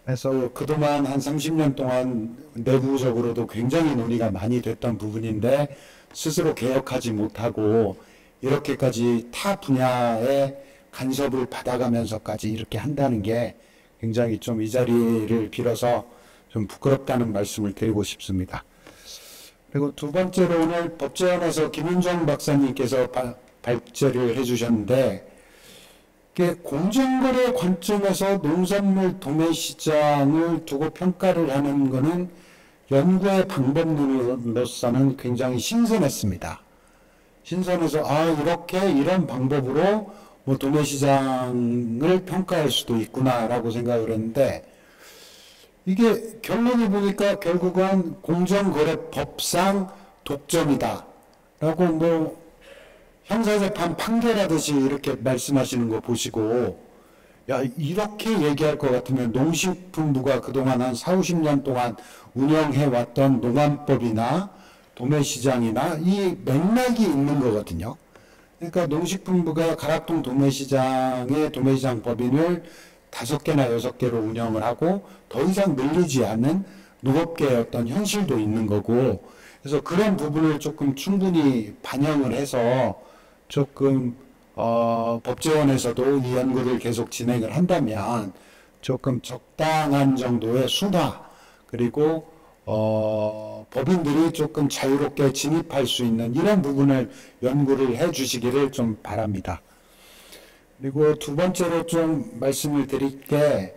그래서 그동안 한 30년 동안 내부적으로도 굉장히 논의가 많이 됐던 부분인데 스스로 개혁하지 못하고 이렇게까지 타 분야의 간섭을 받아가면서까지 이렇게 한다는 게 굉장히 좀 이 자리를 빌어서 좀 부끄럽다는 말씀을 드리고 싶습니다. 그리고 두 번째로 오늘 법제원에서 김윤정 박사님께서 발제를 해주셨는데 공정거래 관점에서 농산물 도매시장을 두고 평가를 하는 것은 연구의 방법론으로서는 굉장히 신선했습니다. 신선해서 이렇게 이런 방법으로 뭐 도매시장을 평가할 수도 있구나라고 생각을 했는데 이게 결론을 보니까 결국은 공정거래법상 독점이다 라고 뭐 형사재판 판결하듯이 이렇게 말씀하시는 거 보시고 야 이렇게 얘기할 것 같으면 농식품부가 그동안 한 40-50년 동안 운영해왔던 농안법이나 도매시장이나 이 맥락이 있는 거거든요. 그러니까 농식품부가 가락동 도매시장의 도매시장 법인을 5개나 6개로 운영을 하고 더 이상 늘리지 않는 농업계의 어떤 현실도 있는 거고 그래서 그런 부분을 조금 충분히 반영을 해서 조금 법제원에서도 이 연구를 계속 진행을 한다면 조금 적당한 정도의 순화 그리고 법인들이 조금 자유롭게 진입할 수 있는 이런 부분을 연구를 해 주시기를 좀 바랍니다. 그리고 두 번째로 좀 말씀을 드릴 게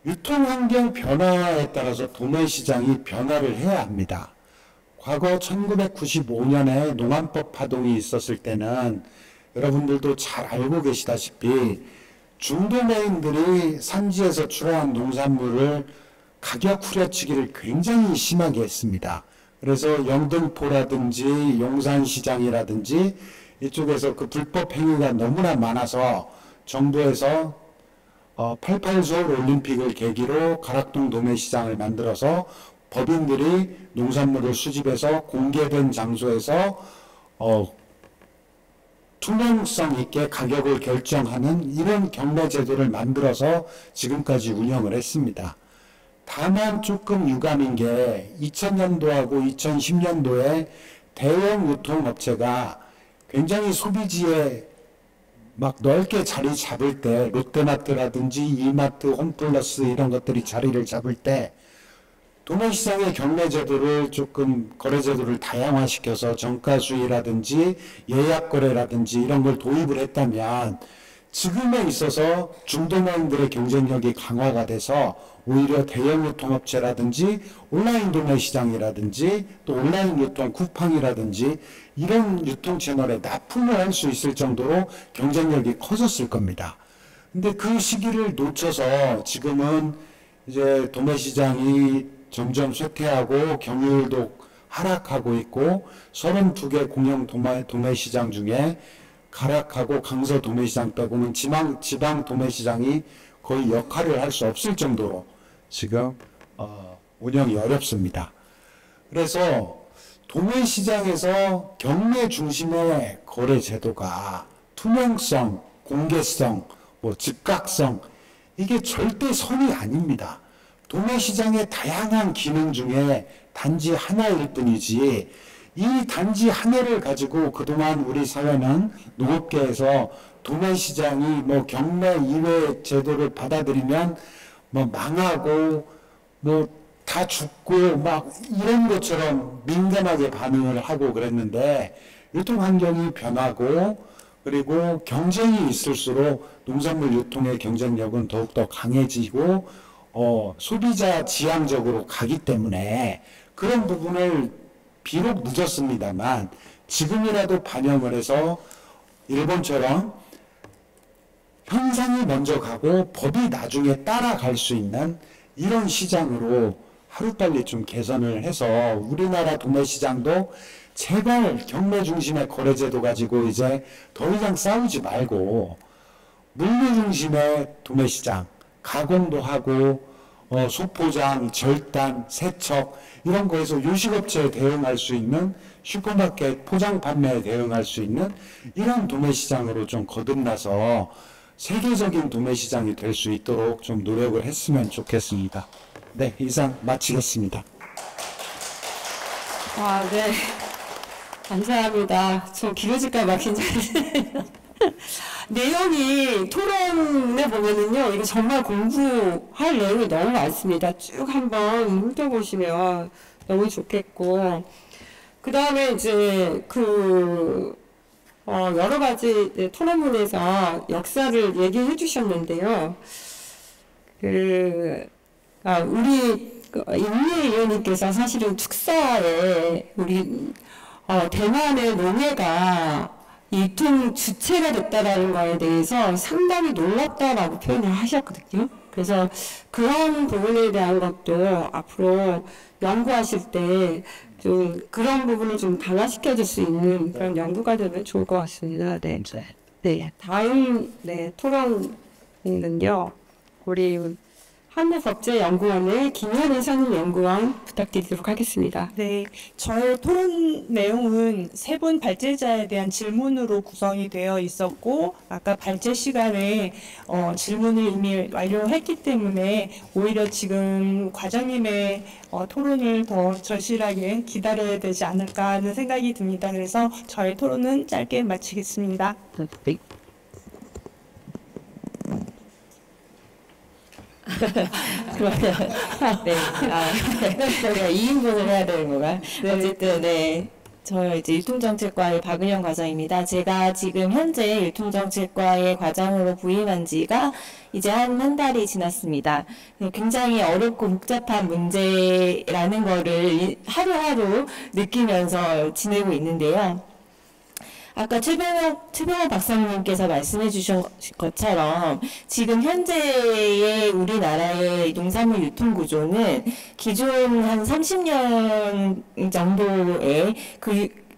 유통환경 변화에 따라서 도매시장이 변화를 해야 합니다. 과거 1995년에 농안법 파동이 있었을 때는 여러분들도 잘 알고 계시다시피 중도매인들이 산지에서 출하한 농산물을 가격 후려치기를 굉장히 심하게 했습니다. 그래서 영등포라든지 용산시장이라든지 이쪽에서 그 불법 행위가 너무나 많아서 정부에서 88 서울 올림픽을 계기로 가락동 도매시장을 만들어서 법인들이 농산물을 수집해서 공개된 장소에서 투명성 있게 가격을 결정하는 이런 경매 제도를 만들어서 지금까지 운영을 했습니다. 다만 조금 유감인 게 2000년도하고 2010년도에 대형 유통업체가 굉장히 소비지에 막 넓게 자리 잡을 때 롯데마트라든지 이마트, 홈플러스 이런 것들이 자리를 잡을 때 도매시장의 경매제도를 조금 거래제도를 다양화시켜서 정가수위라든지 예약거래라든지 이런 걸 도입을 했다면 지금에 있어서 중도매인들의 경쟁력이 강화가 돼서 오히려 대형 유통업체라든지 온라인 도매시장이라든지 또 온라인 유통 쿠팡이라든지 이런 유통 채널에 납품을 할 수 있을 정도로 경쟁력이 커졌을 겁니다. 근데 그 시기를 놓쳐서 지금은 이제 도매시장이 점점 쇠퇴하고 경유율도 하락하고 있고 32개 공영 도매시장 중에 가락하고 강서 도매시장 빼고는 지방 도매시장이 거의 역할을 할 수 없을 정도로 지금 운영이 어렵습니다. 그래서 도매시장에서 경매 중심의 거래 제도가 투명성, 공개성, 즉각성 이게 절대 선이 아닙니다. 도매시장의 다양한 기능 중에 단지 하나일 뿐이지 이 단지 하나를 가지고 그동안 우리 사회는 농업계에서 도매시장이 경매 이외의 제도를 받아들이면 망하고 다 죽고 막 이런 것처럼 민감하게 반응을 하고 그랬는데 유통환경이 변하고 그리고 경쟁이 있을수록 농산물 유통의 경쟁력은 더욱더 강해지고 소비자 지향적으로 가기 때문에 그런 부분을 비록 늦었습니다만 지금이라도 반영을 해서 일본처럼 현상이 먼저 가고 법이 나중에 따라갈 수 있는 이런 시장으로 하루빨리 좀 개선을 해서 우리나라 도매시장도 제발 경매 중심의 거래제도 가지고 이제 더 이상 싸우지 말고 물류 중심의 도매시장, 가공도 하고 소포장, 절단, 세척 이런 거에서 요식업체에 대응할 수 있는 슈퍼마켓 포장 판매에 대응할 수 있는 이런 도매시장으로 좀 거듭나서 세계적인 도매시장이 될 수 있도록 좀 노력을 했으면 좋겠습니다. 네, 이상 마치겠습니다. 네. 감사합니다. 좀 길어질까 봐 긴장되네요. 내용이 토론에 보면은요, 이거 정말 공부할 내용이 너무 많습니다. 쭉 한번 훑어보시면 너무 좋겠고, 그 다음에 이제 여러 가지 토론문에서 역사를 얘기해 주셨는데요. 우리 임미애 의원님께서 사실은 축사에 우리 대만의 농해가 유통 주체가 됐다라는 거에 대해서 상당히 놀랐다라고 표현을 하셨거든요. 그래서 그런 부분에 대한 것도 앞으로 연구하실 때 좀 그런 부분을 좀 강화시켜줄 수 있는 그런 연구가 되면 좋을 것 같습니다. 네. 네. 다음 토론은요, 우리 한국법제연구원의 김현은 선임연구원 부탁드리도록 하겠습니다. 네, 저의 토론 내용은 세 분 발제자에 대한 질문으로 구성이 되어 있었고, 아까 발제 시간에 질문을 이미 완료했기 때문에 오히려 지금 과장님의 토론을 더 절실하게 기다려야 되지 않을까 하는 생각이 듭니다. 그래서 저의 토론은 짧게 마치겠습니다. 네. 저희가 2인분을 해야 되는 건가요? 네. 어쨌든, 네. 저 이제 유통정책과의 박은영 과장입니다. 제가 지금 현재 유통정책과의 과장으로 부임한 지가 이제 한 달이 지났습니다. 굉장히 어렵고 복잡한 문제라는 거를 하루하루 느끼면서 지내고 있는데요. 아까 최병호 박사님께서 말씀해 주신 것처럼 지금 현재의 우리나라의 농산물 유통 구조는 기존 한 30년 정도의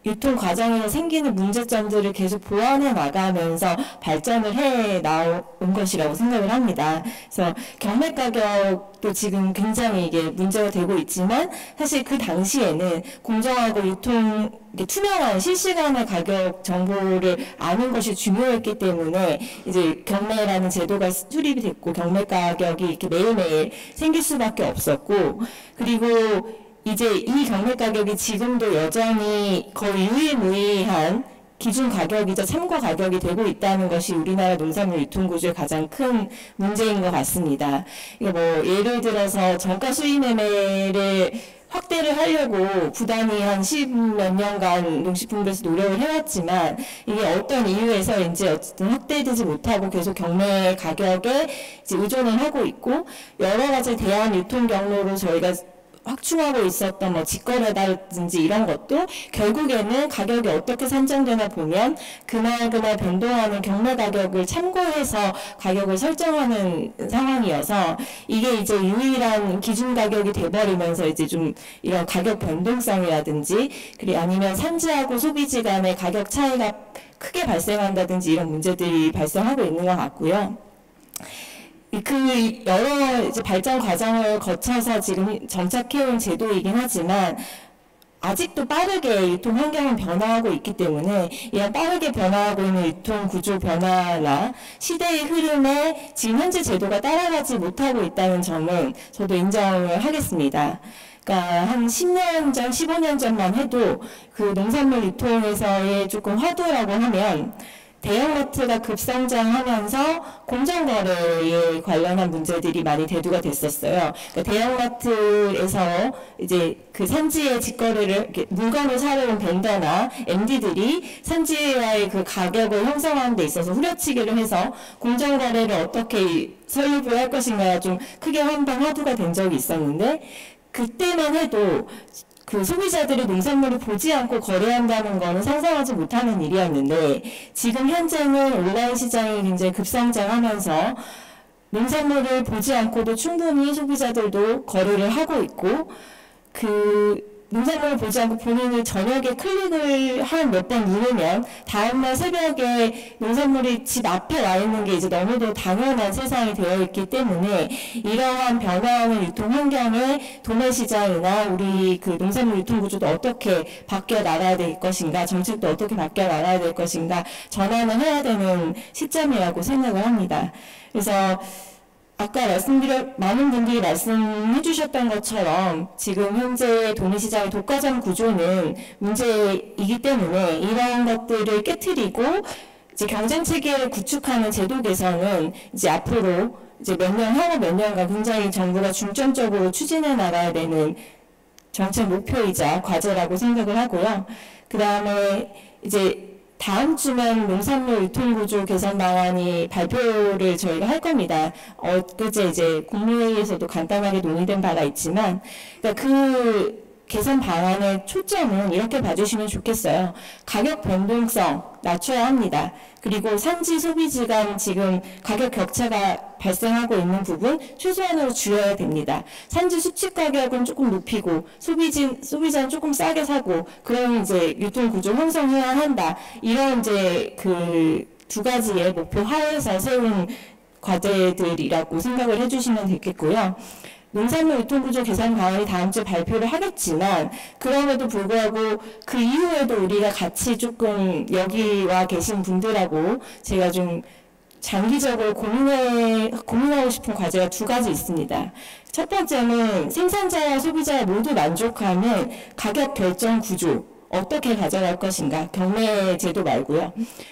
유통 과정에서 생기는 문제점들을 계속 보완해 나가면서 발전을 해 나온 것이라고 생각을 합니다. 그래서 경매 가격도 지금 굉장히 이게 문제가 되고 있지만 사실 그 당시에는 공정하고 투명한 실시간의 가격 정보를 아는 것이 중요했기 때문에 이제 경매라는 제도가 수립이 됐고 경매 가격이 이렇게 매일매일 생길 수밖에 없었고, 그리고 이제 이 경매 가격이 지금도 여전히 거의 유일무이한 기준 가격이자 참고 가격이 되고 있다는 것이 우리나라 농산물 유통구조의 가장 큰 문제인 것 같습니다. 이게 뭐 예를 들어서 정가 수입 매매를 확대를 하려고 부단히 한 10몇 년간 농식품부에서 노력을 해왔지만 이게 어떤 이유에서 이제 어쨌든 확대되지 못하고 계속 경매 가격에 이제 의존을 하고 있고, 여러 가지 대한 유통 경로로 저희가 확충하고 있었던 뭐 직거래라든지 이런 것도 결국에는 가격이 어떻게 산정되나 보면 그날 변동하는 경매 가격을 참고해서 가격을 설정하는 상황이어서 이게 이제 유일한 기준 가격이 돼버리면서 이제 좀 이런 가격 변동성이라든지 그리고 아니면 산지하고 소비지 간의 가격 차이가 크게 발생한다든지 이런 문제들이 발생하고 있는 것 같고요. 그 여러 이제 발전 과정을 거쳐서 지금 정착해온 제도이긴 하지만 아직도 빠르게 유통 환경은 변화하고 있기 때문에 이런 빠르게 변화하고 있는 유통 구조 변화나 시대의 흐름에 지금 현재 제도가 따라가지 못하고 있다는 점은 저도 인정을 하겠습니다. 그러니까 한 10년 전, 15년 전만 해도 그 농산물 유통에서의 조금 화두라고 하면 대형마트가 급성장하면서 공정거래에 관련한 문제들이 많이 대두가 됐었어요. 그러니까 대형마트에서 이제 그 산지의 직거래를, 물건을 사러 온 벤더나 MD들이 산지와의 그 가격을 형성하는 데 있어서 후려치기를 해서 공정거래를 어떻게 설립을 할 것인가 좀 크게 한번 화두가 된 적이 있었는데, 그때만 해도 그 소비자들이 농산물을 보지 않고 거래한다는 거는 상상하지 못하는 일이었는데, 지금 현재는 온라인 시장이 굉장히 급성장하면서 농산물을 보지 않고도 충분히 소비자들도 거래를 하고 있고, 그 농산물을 보지 않고 본인이 저녁에 클릭을 한 몇 번 누르면 다음날 새벽에 농산물이 집 앞에 와 있는 게 이제 너무도 당연한 세상이 되어 있기 때문에 이러한 변화하는 유통 환경에 도매 시장이나 우리 그 농산물 유통 구조도 어떻게 바뀌어 나가야 될 것인가, 정책도 어떻게 바뀌어 나가야 될 것인가 전환을 해야 되는 시점이라고 생각을 합니다. 그래서 아까 많은 분들이 말씀해 주셨던 것처럼 지금 현재 도매시장의 독과점 구조는 문제이기 때문에 이러한 것들을 깨트리고 이제 경쟁 체계를 구축하는 제도 개선은 이제 앞으로 이제 향후 몇 년간 굉장히 정부가 중점적으로 추진해 나가야 되는 정책 목표이자 과제라고 생각을 하고요. 그 다음에 이제 다음 주면 농산물 유통구조 개선 방안이 발표를 저희가 할 겁니다. 엊그제 이제 국무회의에서도 간단하게 논의된 바가 있지만, 그러니까 그 개선 방안의 초점은 이렇게 봐주시면 좋겠어요. 가격 변동성 낮춰야 합니다. 그리고 산지 소비지 간 지금 가격 격차가 발생하고 있는 부분 최소한으로 줄여야 됩니다. 산지 수치 가격은 조금 높이고 소비자는 조금 싸게 사고, 그런 이제 유통 구조 형성해야 한다. 이런 이제 그 두 가지의 목표 하에서 세운 과제들이라고 생각을 해주시면 되겠고요. 농산물 유통구조 개선 방안이 다음 주에 발표를 하겠지만, 그럼에도 불구하고 그 이후에도 우리가 같이 조금 여기 와 계신 분들하고 제가 좀 장기적으로 고민하고 싶은 과제가 두 가지 있습니다. 첫 번째는 생산자와 소비자 모두 만족하는 가격 결정 구조 어떻게 가져갈 것인가, 경매 제도 말고요.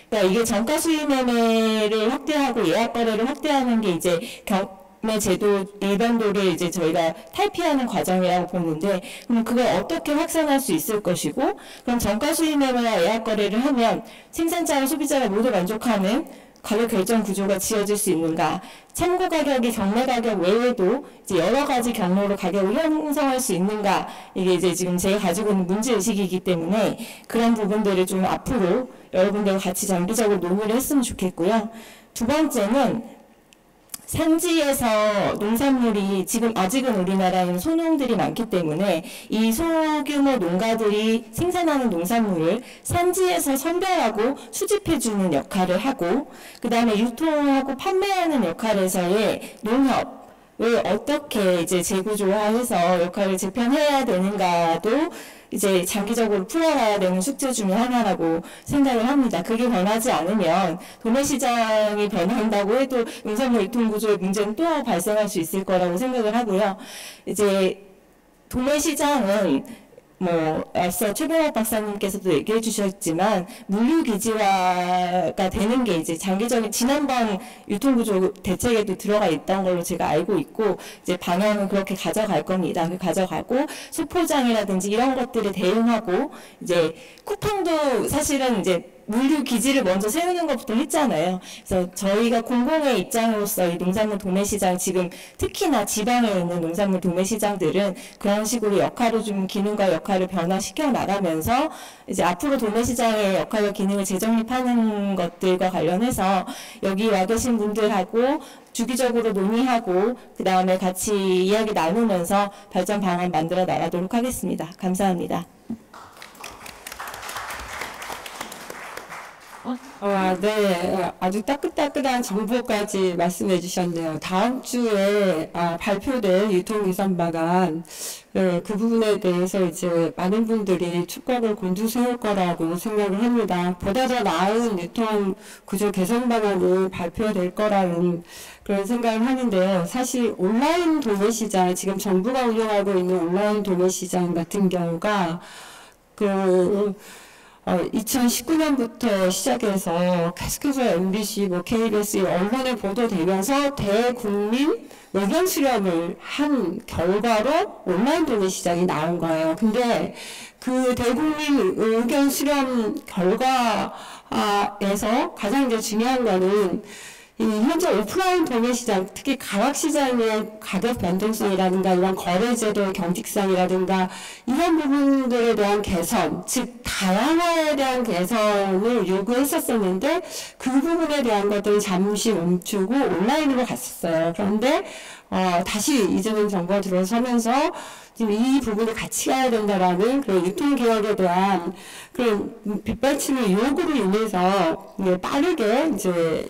그러니까 이게 정가 수입 매매를 확대하고 예약 거래를 확대하는 게 이제 경매 제도 일반도를 이제 저희가 탈피하는 과정이라고 보는데, 그럼 그걸 어떻게 확산할 수 있을 것이고, 그럼 정가 수입 매매와 예약 거래를 하면 생산자와 소비자가 모두 만족하는 가격 결정 구조가 지어질 수 있는가, 참고 가격이 경매 가격 외에도 이제 여러 가지 경로로 가격을 형성할 수 있는가, 이게 이제 지금 제가 가지고 있는 문제의식이기 때문에 그런 부분들을 좀 앞으로 여러분들과 같이 장기적으로 논의를 했으면 좋겠고요. 두 번째는 산지에서 농산물이 지금 아직은 우리나라에는 소농들이 많기 때문에 이 소규모 농가들이 생산하는 농산물을 산지에서 선별하고 수집해주는 역할을 하고, 그 다음에 유통하고 판매하는 역할에서의 농협을 어떻게 이제 재구조화해서 역할을 재편해야 되는가도 이제 장기적으로 풀어가야 되는 숙제 중에 하나라고 생각을 합니다. 그게 변하지 않으면 도매시장이 변한다고 해도 농산물 유통구조의 문제는 또 발생할 수 있을 거라고 생각을 하고요. 이제 도매시장은 앞서 최병학 박사님께서도 얘기해 주셨지만 물류기지화가 되는 게 이제 장기적인 지난번 유통구조 대책에도 들어가 있던 걸로 제가 알고 있고, 이제 방향은 그렇게 가져갈 겁니다. 가져가고 소포장이라든지 이런 것들을 대응하고, 이제 쿠팡도 사실은 이제 물류 기지를 먼저 세우는 것부터 했잖아요. 그래서 저희가 공공의 입장으로서 이 농산물 도매시장, 지금 특히나 지방에 있는 농산물 도매시장들은 그런 식으로 역할을 좀, 기능과 역할을 변화시켜 나가면서 이제 앞으로 도매시장의 역할과 기능을 재정립하는 것들과 관련해서 여기 와 계신 분들하고 주기적으로 논의하고 그 다음에 같이 이야기 나누면서 발전 방안 만들어 나가도록 하겠습니다. 감사합니다. 네. 아주 따끈따끈한 정보까지 말씀해 주셨네요. 다음 주에 발표될 유통개선 방안, 그 부분에 대해서 이제 많은 분들이 촉각을 곤두세울 거라고 생각을 합니다. 보다 더 나은 유통구조 개선 방안이 발표될 거라는 그런 생각을 하는데요. 사실 온라인 도매시장, 지금 정부가 운영하고 있는 온라인 도매시장 같은 경우가 2019년부터 시작해서 계속해서 MBC, KBS 언론에 보도되면서 대국민 의견 수렴을 한 결과로 온라인 도매시장이 나온 거예요. 근데 그 대국민 의견 수렴 결과에서 가장 이제 중요한 거는 현재 오프라인 도매시장, 특히 가락시장의 가격 변동성이라든가 이런 거래제도의 경직성이라든가 이런 부분들에 대한 개선, 즉 다양화에 대한 개선을 요구했었었는데 그 부분에 대한 것들을 잠시 멈추고 온라인으로 갔었어요. 그런데 다시 이재명 정부가 들어서면서 지금 이 부분을 같이 가야 된다라는 그런 유통개혁에 대한 그런 빗발치는 요구로 인해서 빠르게 이제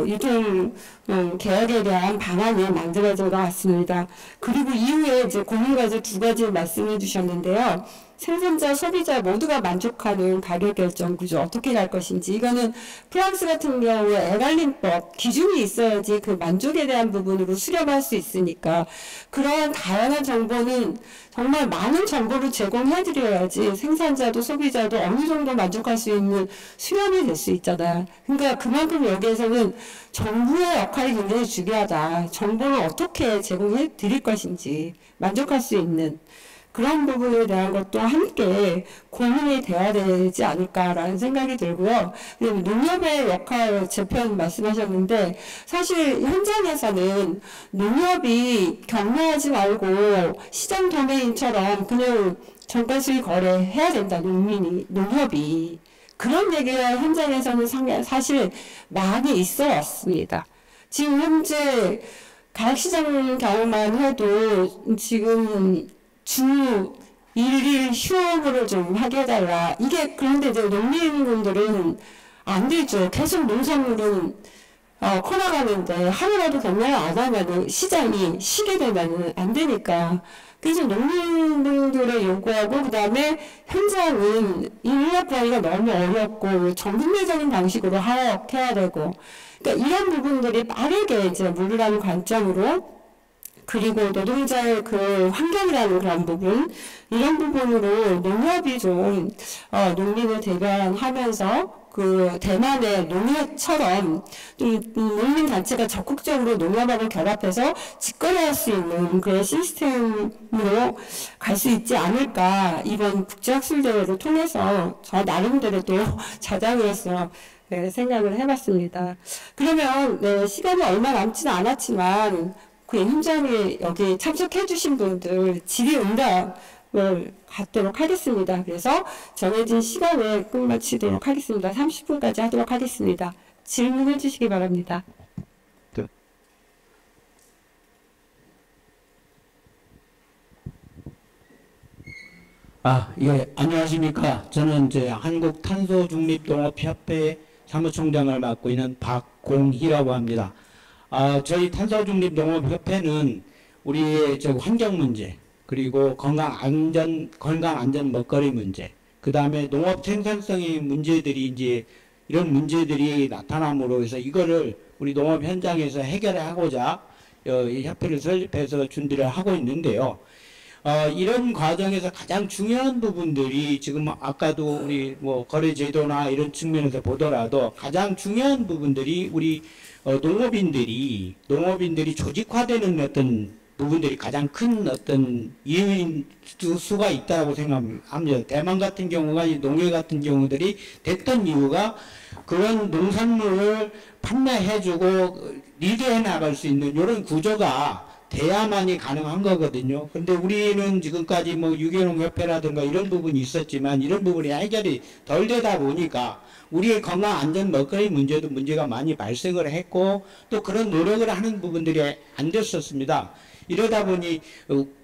유통개혁에 대한 방안이 만들어져 나왔습니다. 그리고 이후에 이제 고민과제 두 가지 말씀해 주셨는데요. 생산자, 소비자 모두가 만족하는 가격 결정 구조 어떻게 갈 것인지, 이거는 프랑스 같은 경우에 에갈림법 기준이 있어야지 그 만족에 대한 부분으로 수렴할 수 있으니까 그러한 다양한 정보는 정말 많은 정보를 제공해드려야지 생산자도 소비자도 어느 정도 만족할 수 있는 수렴이 될 수 있잖아요. 그러니까 그만큼 여기에서는 정부의 역할이 굉장히 중요하다. 정보를 어떻게 제공해 드릴 것인지 만족할 수 있는 그런 부분에 대한 것도 함께 고민이 돼야 되지 않을까라는 생각이 들고요. 농협의 역할 재편 말씀하셨는데 사실 현장에서는 농협이 경매하지 말고 시장 도매인처럼 그냥 정가수익 거래해야 된다. 농협이. 그런 얘기가 현장에서는 사실 많이 있어 왔습니다. 지금 현재 가락시장 경우만 해도 지금 주 1일 휴업을 좀 하게 해달라. 이게 그런데 이제 농민분들은 안 되죠. 계속 농산물은 커나가는데 하루라도 경매를 안 하면 시장이 쉬게 되면 안 되니까. 그래서 농민분들의 요구하고 그 다음에 현장은 인력 관리가 너무 어렵고 전국내적인 방식으로 해야 되고, 그러니까 이런 부분들이 빠르게 이제 물류라는 관점으로, 그리고 노동자의 그 환경이라는 그런 부분, 이런 부분으로 농협이 좀 농민을 대변하면서 그 대만의 농협처럼 농민단체가 적극적으로 농협하고 결합해서 직거래할 수 있는 그런 시스템으로 갈 수 있지 않을까. 이번 국제학술대회를 통해서 저 나름대로 또 자장으로서 생각을 해봤습니다. 그러면 시간이 얼마 남지는 않았지만 그 현장에 여기 참석해주신 분들 질의응답을 갖도록 하겠습니다. 그래서 정해진 시간에 끝마치도록 하겠습니다. 30분까지 하도록 하겠습니다. 질문해 주시기 바랍니다. 예, 안녕하십니까. 저는 이제 한국탄소중립농업협회 사무총장을 맡고 있는 박공희라고 합니다. 저희 탄소중립농업협회는 우리의 환경 문제, 그리고 건강 안전 먹거리 문제, 그 다음에 농업 생산성의 문제들이 이제 이런 문제들이 나타남으로 해서 이거를 우리 농업 현장에서 해결하고자 이 협회를 설립해서 준비를 하고 있는데요. 이런 과정에서 가장 중요한 부분들이 지금 아까도 우리 거래제도나 이런 측면에서 보더라도 가장 중요한 부분들이 우리 농업인들이 조직화되는 어떤 부분들이 가장 큰 어떤 이유인 수가 있다고 생각합니다. 대만 같은 경우가 농해 같은 경우들이 됐던 이유가 그런 농산물을 판매해주고 리드해 나갈 수 있는 이런 구조가 돼야만이 가능한 거거든요. 근데 우리는 지금까지 유기농 협회라든가 이런 부분이 있었지만 이런 부분이 해결이 덜 되다 보니까 우리의 건강 안전 먹거리 문제가 많이 발생을 했고 또 그런 노력을 하는 부분들이 안 됐었습니다. 이러다 보니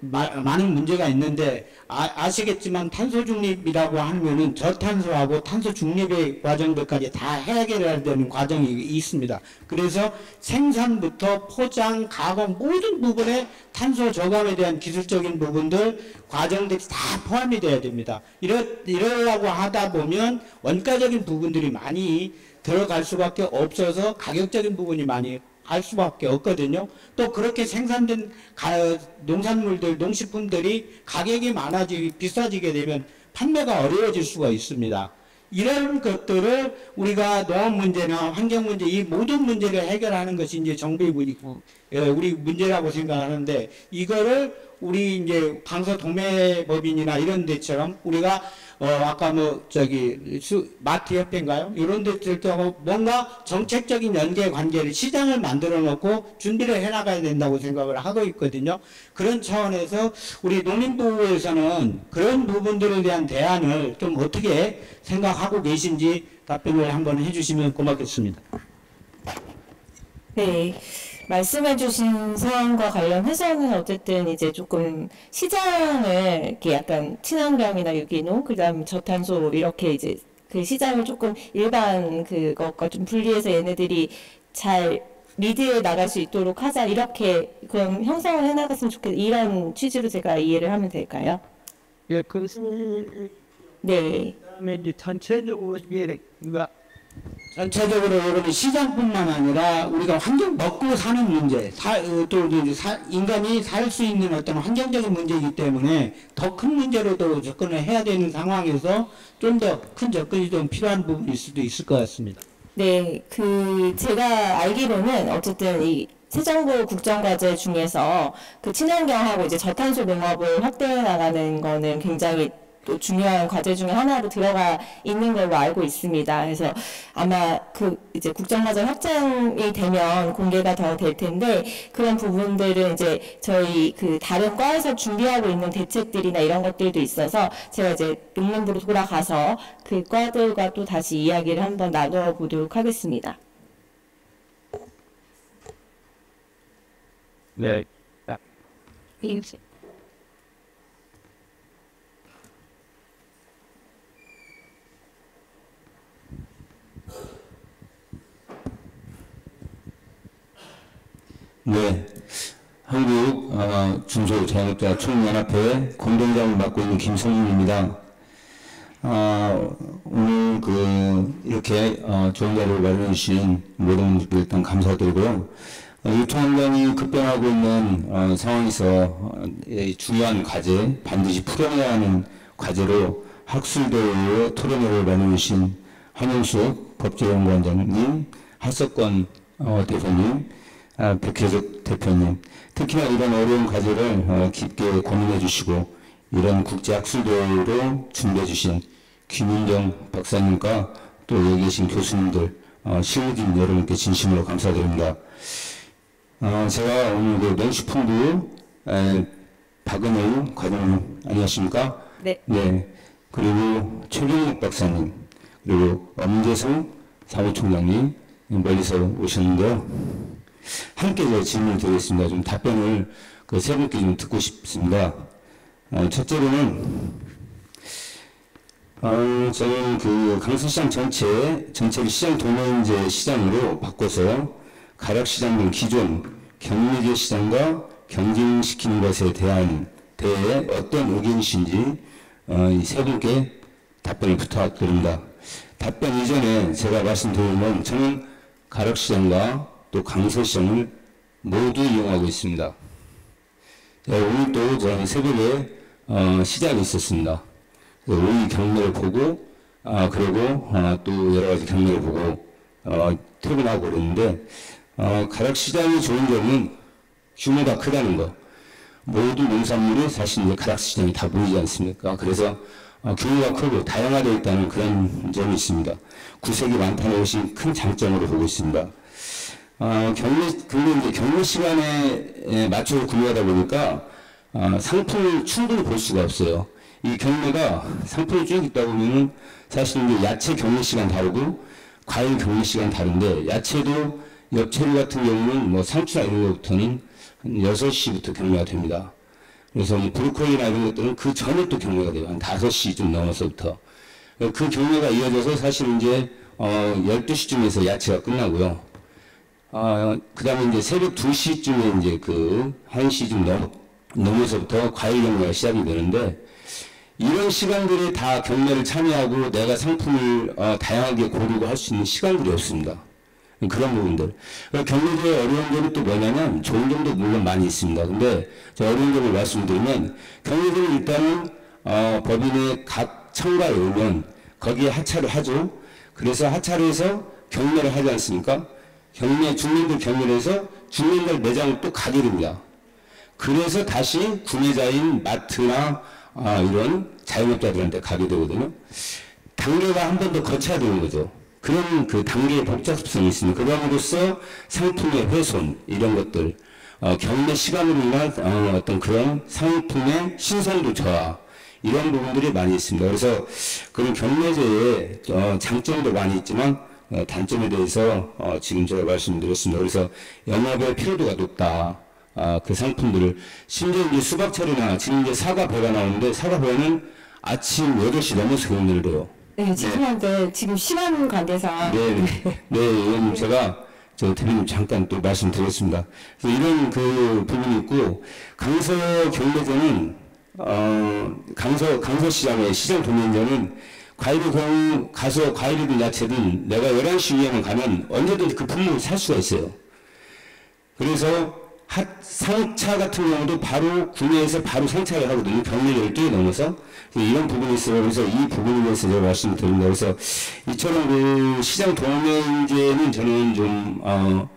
많은 문제가 있는데 아시겠지만 탄소중립이라고 하면은 저탄소하고 탄소중립의 과정들까지 다 해결해야 되는 과정이 있습니다. 그래서 생산부터 포장, 가공 모든 부분에 탄소 저감에 대한 기술적인 부분들, 과정들이 다 포함이 돼야 됩니다. 이러려고 하다 보면 원가적인 부분들이 많이 들어갈 수밖에 없어서 가격적인 부분이 많이 할 수밖에 없거든요. 또 그렇게 생산된 농산물들, 농식품들이 가격이 비싸지게 되면 판매가 어려워질 수가 있습니다. 이런 것들을 우리가 농업 문제나 환경 문제, 이 모든 문제를 해결하는 것이 이제 정부의 우리 문제라고 생각하는데, 이거를 우리 이제 강서도매법인이나 이런 데처럼 우리가 아까 마트 협회인가요? 이런 데들도 뭔가 정책적인 연계 관계를 시장을 만들어 놓고 준비를 해 나가야 된다고 생각을 하고 있거든요. 그런 차원에서 우리 농림부에서는 그런 부분들에 대한 대안을 좀 어떻게 생각하고 계신지 답변을 한번 해주시면 고맙겠습니다. 네. 말씀해주신 사항과 관련해서는 어쨌든 이제 조금 시장을 이렇게 약간 친환경이나 유기농, 그 다음 저탄소 이렇게 이제 그 시장을 조금 일반 그것과 좀 분리해서 얘네들이 잘 리드해 나갈 수 있도록 하자, 이렇게 그런 형성을 해나갔으면 좋겠다, 이런 취지로 제가 이해를 하면 될까요? 예, 네. 그다음에 이제 전체적으로 여러분 시장뿐만 아니라 우리가 환경 먹고 사는 문제, 인간이 살 수 있는 어떤 환경적인 문제이기 때문에 더 큰 문제로도 접근을 해야 되는 상황에서 좀 더 큰 접근이 좀 필요한 부분일 수도 있을 것 같습니다. 네, 제가 알기로는 어쨌든 이 새 정부 국정과제 중에서 친환경하고 이제 저탄소 농업을 확대해 나가는 거는 굉장히 또 중요한 과제 중에 하나로 들어가 있는 걸로 알고 있습니다. 그래서 아마 이제 국정과제 확장이 되면 공개가 더 될 텐데, 그런 부분들은 이제 저희 다른 과에서 준비하고 있는 대책들이나 이런 것들도 있어서 제가 이제 농림부로 돌아가서 그 과들과 또 다시 이야기를 한번 나눠보도록 하겠습니다. 네. 네, 한국 중소자영업자 총연합회 공동장을 맡고 있는 김성윤입니다. 오늘 이렇게 좋은 자료를 마련해 주신 모든 분들께 일단 감사드리고요. 유통환경이 급변하고 있는 상황에서 중요한 과제, 반드시 풀어내야 하는 과제로 학술대회로 토론회를 마련해 주신 한영숙 법제연구원장님, 하석권 대표님, 백혜석 대표님, 특히나 이런 어려운 과제를 깊게 고민해 주시고 이런 국제학술대회로 준비해 주신 김윤정 박사님과 또 여기 계신 교수님들, 실무진 여러분께 진심으로 감사드립니다. 제가 오늘 농식품부 박은혜유 과장님 안녕하십니까? 네. 네. 그리고 최경욱 박사님, 그리고 엄재성 사무총장님 멀리서 오셨는데요. 함께 제가 질문을 드리겠습니다. 좀 답변을 세 분께 좀 듣고 싶습니다. 첫째로는 저는 그 강서시장 전체를 시장 도면제 시장으로 바꿔서 가락시장 등 기존 경매제 시장과 경쟁시키는 것에 대해 어떤 의견이신지 이 세 분께 답변을 부탁드립니다. 답변 이전에 제가 말씀드리면 저는 가락시장과 또 강서시장을 모두 이용하고 있습니다. 오늘 또 저는 새벽에 시장이 있었습니다. 오늘 경매를 보고 그리고 또 여러 가지 경매를 보고 퇴근하고 그랬는데 가락시장이 좋은 점은 규모가 크다는 거. 모두 농산물이 사실 이제 가락시장이 다 보이지 않습니까? 그래서 규모가 크고 다양화되어 있다는 그런 점이 있습니다. 구색이 많다는 것이 큰 장점으로 보고 있습니다. 근데 이제 경매 시간에 맞춰서 구매하다 보니까 상품을 충분히 볼 수가 없어요. 이 경매가 상품이 쭉 있다 보면은 사실 이제 야채 경매 시간 다르고 과일 경매 시간 다른데 야채도 엽채류 같은 경우는 뭐 상추나 이런 것부터는 한 6시부터 경매가 됩니다. 그래서 뭐 브로콜리나 이런 것들은 그 전에 또 경매가 돼요. 한 5시 좀 넘어서부터. 그 경매가 이어져서 사실 이제 12시쯤에서 야채가 끝나고요. 그 다음에 이제 새벽 2시쯤에 이제 그 1시 좀 넘어서부터 과일 경매가 시작이 되는데 이런 시간들에 다 경매를 참여하고 내가 상품을 다양하게 고르고 할 수 있는 시간들이 없습니다. 그런 부분들. 경매제의 어려운 점이 또 뭐냐면 좋은 점도 물론 많이 있습니다. 근데 저 어려운 점을 말씀드리면 경매제는 일단은 법인의 각 청가에 오면 거기에 하차를 하죠. 그래서 하차를 해서 경매를 하지 않습니까? 주민들 경매를 해서 주민들 매장을 또 가게 됩니다. 그래서 다시 구매자인 마트나 이런 자영업자들한테 가게 되거든요. 단계가 한 번 더 거쳐야 되는 거죠. 그런 그 단계의 복잡성이 있습니다. 그럼으로써 상품의 훼손 이런 것들 경매 시간으로 인한 어떤 그런 상품의 신선도 저하 이런 부분들이 많이 있습니다. 그래서 그런 경매제의 장점도 많이 있지만 단점에 대해서 지금 제가 말씀드렸습니다. 그래서 영업의 피로도가 높다. 그 상품들을 심지어 이제 수박철이나 지금 이제 사과배가 나오는데 사과배는 아침 8시 넘어서 경매를 해요. 네, 죄송한데 지금 시간 관계상 의원님 제가 저 대표님 잠깐 또 말씀드렸습니다. 그래서 이런 그 부분이 있고 강서 경매제는 강서시장의 시장 도면제는 가서 과일이든 야채든 내가 11시 이후에만 가면 언제든지 그 품목을 살 수가 있어요. 그래서 상차 같은 경우도 바로 구매해서 바로 상차를 하거든요. 경매 12개 넘어서. 이런 부분이 있어요. 그래서 이 부분에 대해서 제가 말씀드립니다. 그래서 이처럼 그 시장 도면제는 저는 좀,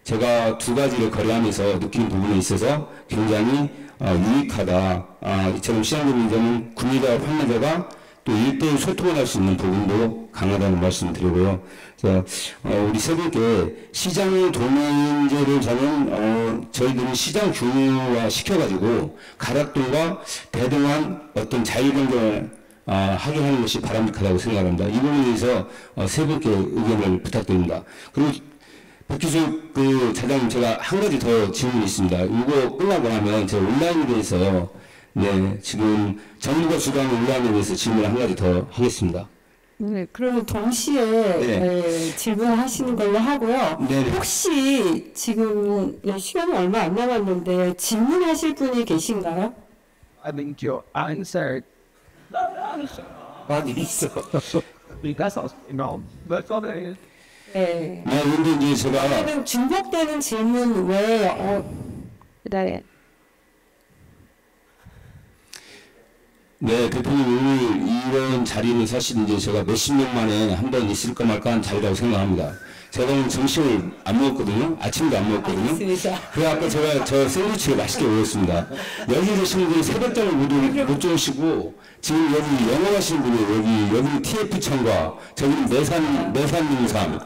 제가 두 가지를 거래하면서 느끼는 부분에 있어서 굉장히 유익하다. 이처럼 시장 도면제는 구매자와 판매자가 또 1대1 소통을 할 수 있는 부분도 강하다는 말씀을 드리고요. 그래서 우리 세 분께 시장 도면제를 저는 저희들은 시장 규모화 시켜가지고 가락동과 대등한 어떤 자유경쟁을 하게 하는 것이 바람직하다고 생각합니다. 이 부분에 대해서 세 분께 의견을 부탁드립니다. 그리고 백규수 그 차장님 제가 한 가지 더 질문이 있습니다. 이거 끝나고 나면 제가 온라인에 대해서 지금 전문가 주관 온라인에 대해서 질문을 한 가지 더 하겠습니다. 네, 그러면 동시에 질문하시는 걸로 하고요. 혹시 지금 시간이 얼마 안 남았는데 질문하실 분이 계신가요? I think your answer. 많이 있어. Because you know, that's all it is. 네. 근데 이제 제가 그러면 중복되는 질문 외에 그다음에 대표님 오늘 이런 자리는 사실 이제 제가 몇십 년 만에 한 번 있을까 말까 하는 자리라고 생각합니다. 제가 오늘 점심을 안 먹었거든요. 아침도 안 먹었거든요. 그래서 아까 제가 저 샌드위치를 맛있게 먹었습니다. 여기 계신 분들이 새벽잠을 못 주무시고 지금 여기 영업하시는 분이 여기 TF청과 저기는 내산능삼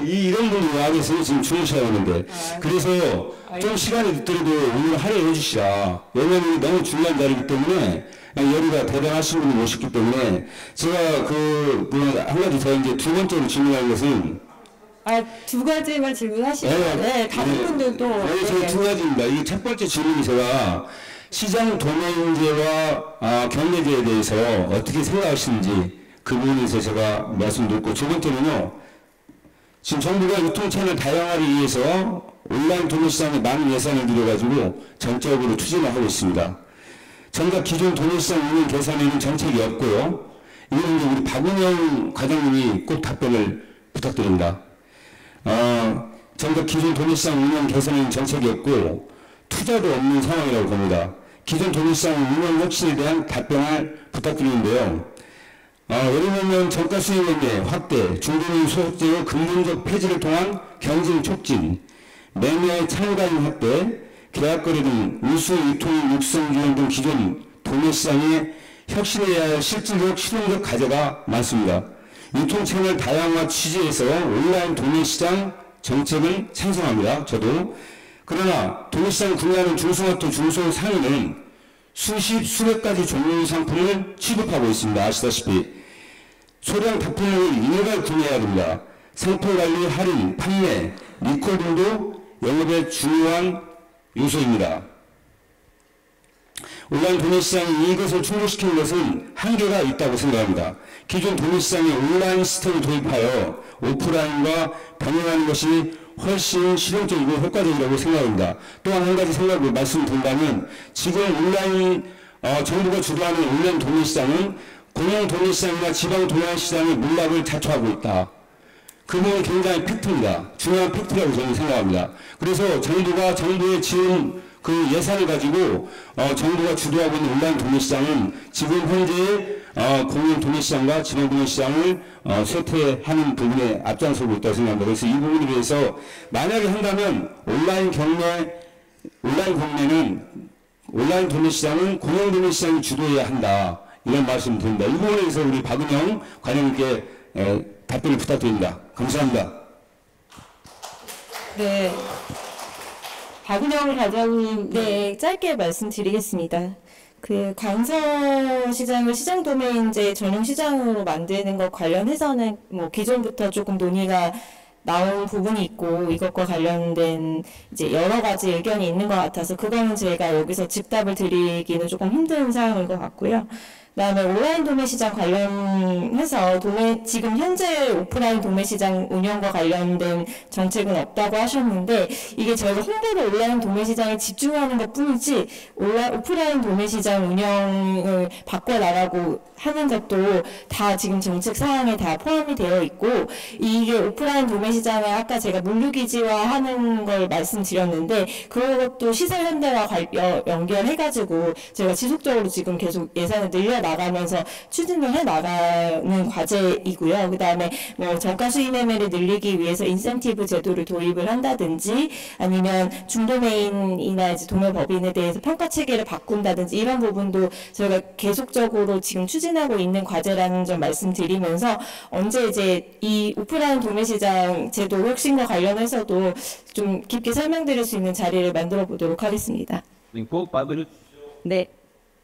이런 분이 와 계세요. 지금 주무셔야 하는데 그래서 좀 시간이 늦더라도 오늘 할애해 주시라. 왜냐면 너무 중요한 자리이기 때문에 여기가 대단하신 분이 오셨기 때문에 제가 한 가지 더 이제 두 번째로 질문할 것은 두 가지만 질문하시면 다른 분들도 저희 두 가지입니다. 이게 첫 번째 질문이 제가 시장 도매인제와 경매제에 대해서 어떻게 생각하시는지 그 부분에서 제가 말씀드렸고, 두 번째는요, 지금 정부가 유통 채널 다양화를 위해서 온라인 도매시장에 많은 예산을 들여가지고 전적으로 추진을 하고 있습니다. 정작 기존 도매시장 운영 개선에는 정책이 없고요. 이거는 이제 우리 박은영 과장님이 꼭 답변을 부탁드립니다. 정작 기존 도매시장 운영 개선에는 정책이 없고 투자도 없는 상황이라고 봅니다. 기존 도매시장 운영 혁신에 대한 답변을 부탁드리는데요. 예를 들면 정가 수익원의 확대, 중도민 소득제의 근본적 폐지를 통한 경쟁 촉진, 매매 참가인 확대, 계약거래 등 우수 유통 육성 지원 등 기존 도매시장의 혁신해야 할 실질적 실용적 과제가 많습니다. 유통 채널 다양화 취지에서 온라인 도매시장 정책은 찬성합니다. 저도. 그러나 도매시장 구매하는 중소마트 중소상인은 수백 가지 종류의 상품을 취급하고 있습니다. 아시다시피 소량 납품을 일괄 구매해야 됩니다. 상품 관리, 할인, 판매, 리콜 등도 영업의 중요한 요소입니다. 온라인 도매시장이 이것을 충족시키는 것은 한계가 있다고 생각합니다. 기존 도매시장에 온라인 시스템을 도입하여 오프라인과 병행하는 것이 훨씬 실용적이고 효과적이라고 생각합니다. 또한 한 가지 생각을 말씀드린다면, 지금 온라인 정부가 주도하는 온라인 도매시장은 공영 도매시장이나 지방 도매시장의 몰락을 자초하고 있다. 그 부분은 굉장히 팩트입니다. 중요한 팩트라고 저는 생각합니다. 그래서 정부의 지금 그 예산을 가지고 정부가 주도하고 있는 온라인 도매시장은 지금 현재 공영 도매시장과 지방 도매시장을 쇠퇴하는 부분에 앞장서고 있다고 생각합니다. 그래서 이 부분에 대해서 만약에 한다면 온라인 도매시장은 공영 도매시장이 주도해야 한다. 이런 말씀을 드립니다. 이 부분에 대해서 우리 박은영 관장님께 답변을 부탁드립니다. 감사합니다. 네. 박은영 과장님, 네, 짧게 말씀드리겠습니다. 그 광서시장을 시장 도매인제 전용 시장으로 만드는 것 관련해서는 뭐 기존부터 조금 논의가 나온 부분이 있고 이것과 관련된 이제 여러 가지 의견이 있는 것 같아서 그거는 제가 여기서 즉답을 드리기는 조금 힘든 사항인 것 같고요. 그다음에 온라인 도매시장 관련해서 지금 현재 오프라인 도매시장 운영과 관련된 정책은 없다고 하셨는데, 이게 저희가 홍보를 온라인 도매시장에 집중하는 것 뿐이지 오프라인 도매시장 운영을 바꿔나가고 하는 것도 다 지금 정책 사항에 다 포함이 되어 있고, 이게 오프라인 도매시장에 아까 제가 물류기지화 하는 걸 말씀드렸는데 그것도 시설 현대화 연결해가지고 제가 지속적으로 지금 계속 예산을 나가면서 추진을 해 나가는 과제이고요. 그 다음에 뭐 정가 수익 매매를 늘리기 위해서 인센티브 제도를 도입을 한다든지, 아니면 중도매인이나 이제 도매법인에 대해서 평가 체계를 바꾼다든지, 이런 부분도 저희가 계속적으로 지금 추진하고 있는 과제라는 점 말씀드리면서, 언제 이제 이 오프라인 도매시장 제도 혁신과 관련해서도 좀 깊게 설명드릴 수 있는 자리를 만들어 보도록 하겠습니다. 네.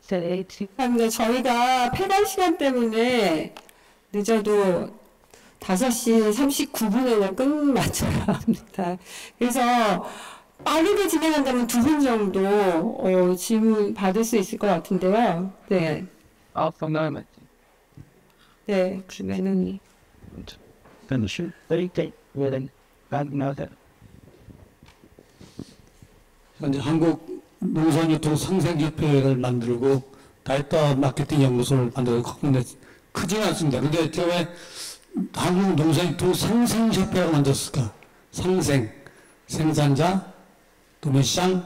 근데 저희가 폐관 시간 때문에 늦어도 5시 39분에는 끝마쳐야 합니다. 그래서 빠르게 진행한다면 2분 정도 질문 받을 수 있을 것 같은데요. 네. 네. 주변은 현재 한국 농산유통 상생협회를 만들고 다이터 마케팅 연구소를 만들고 근데 크지는 않습니다. 근데 왜 한국 농산유통 상생협회라고 만들었을까? 상생, 생산자, 도매시장,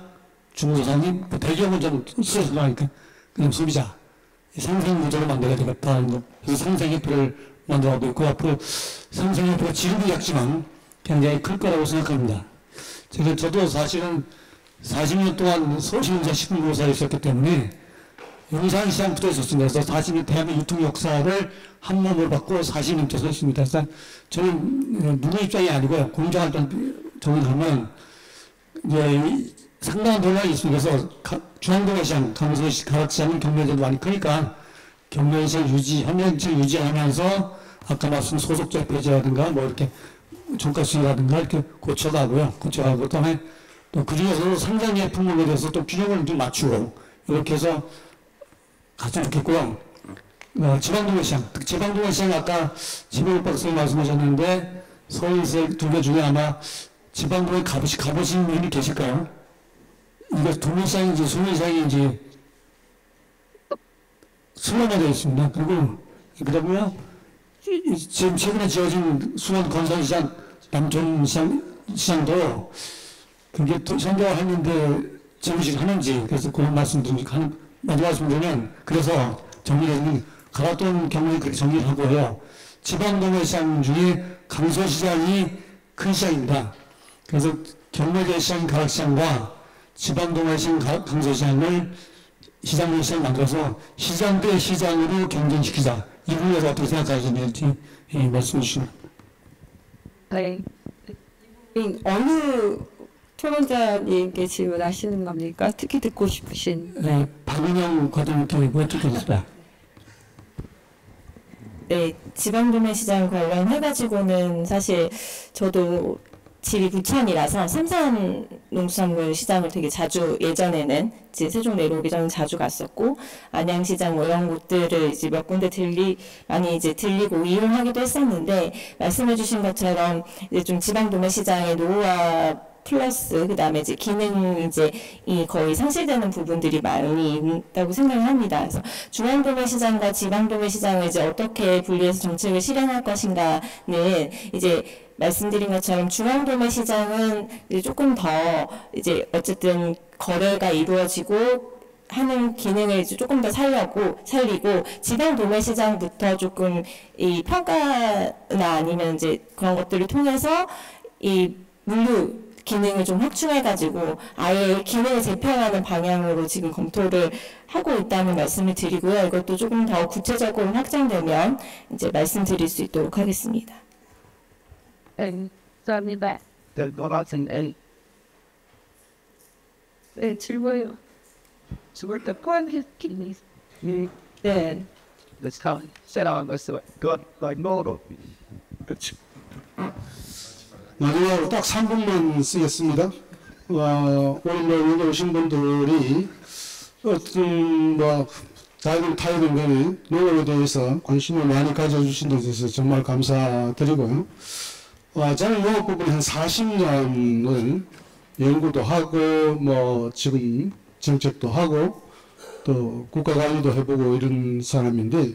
중소상인, 대기업은 좀 쓰지 말니까 그냥 소비자, 상생 구조를 만들어야 되겠다. 그래서 상생협회를 만들어가고 있고, 앞으로 상생협회가 지금은 작지만 굉장히 클 거라고 생각합니다. 저도 사실은 40년 동안 서울시민사 시군조사에 있었기 때문에 용산시장 붙어 있었습니다. 그래서 40년 대한민국 유통 역사를 한 몸을 받고 40년 붙어 있습니다. 그래서 저는 누구 입장이 아니고요. 공정한 정의하면 이제 상당한 논란이 있습니다. 그래서 중앙도매시장, 강서시 가락시장은 경매제도 많이 크니까 경매시장 협력시장 유지하면서 아까 말씀 소속적 폐지라든가 뭐 이렇게 종가수익이라든가 이렇게 고쳐가고요. 그다음에 또 그중에서도 상장의 품목에 대해서 또 균형을 좀 맞추고, 이렇게 해서 갔으면 좋겠고요. 지방도시장, 지방도시장 아까 지방국 박사님 말씀하셨는데 서울세 두 개 중에 아마 지방도에 가보신 분이 계실까요? 이게 도시장인지 소매시장인지 순환이 되어 있습니다. 그리고 그다음에 지금 최근에 지어진 수원 건설시장, 남촌시장도 그게 선거하는데 정식 하는지 그래서 그런 말씀드리면 마지막 말씀드리면 그래서 정리되는 가락동 경우에 그렇게 정리를 하고요. 지방도매시장 중에 강서시장이 큰 시장입니다. 그래서 경매대시장 가락시장과 지방도매시장 강서시장을 시장 만들어서 시장 대 시장으로 경쟁시키자. 이 부분에서 어떻게 생각하시는지 말씀해 주시면. 네. 어느 토론자님께 질문하시는 겁니까? 특히 듣고 싶으신. 네, 박은영 과장님께 듣겠습니다. 네, 지방도매시장 관련해가지고는 사실 저도 집이 부천이라서 삼산농수산물 시장을 되게 자주 예전에는 이제 세종 내려오기 전에 자주 갔었고 안양시장 뭐 이런 곳들을 이제 몇 군데 많이 이제 들리고 이용하기도 했었는데 말씀해주신 것처럼 이제 좀 지방도매시장의 노후화 플러스 그다음에 이제 기능 이제 거의 상실되는 부분들이 많이 있다고 생각을 합니다. 그래서 중앙도매시장과 지방도매시장을 이제 어떻게 분리해서 정책을 실행할 것인가는 이제 말씀드린 것처럼 중앙도매시장은 이제 조금 더 이제 어쨌든 거래가 이루어지고 하는 기능을 이제 조금 더 살리고 지방도매시장부터 조금 이 평가나 아니면 이제 그런 것들을 통해서 이 물류 기능을 좀 확충해가지고 아예 기능을 재편하는 방향으로 지금 검토를 하고 있다는 말씀을 드리고요. 이것도 조금 더 구체적으로 확장되면 이제 말씀드릴 수 있도록 하겠습니다. 감사합니다. 네, 질문요. So the point is kidneys. Then let's count. Set on us. God, like model. 마지막으로 딱 3분만 쓰겠습니다. 오늘 여기 오신 분들이 어떤 다른 간에 농업에 대해서 관심을 많이 가져주신 데 대해서 정말 감사드리고요. 저는 농업 부분 한 40년을 연구도 하고 지금 정책도 하고 또 국가관리도 해보고 이런 사람인데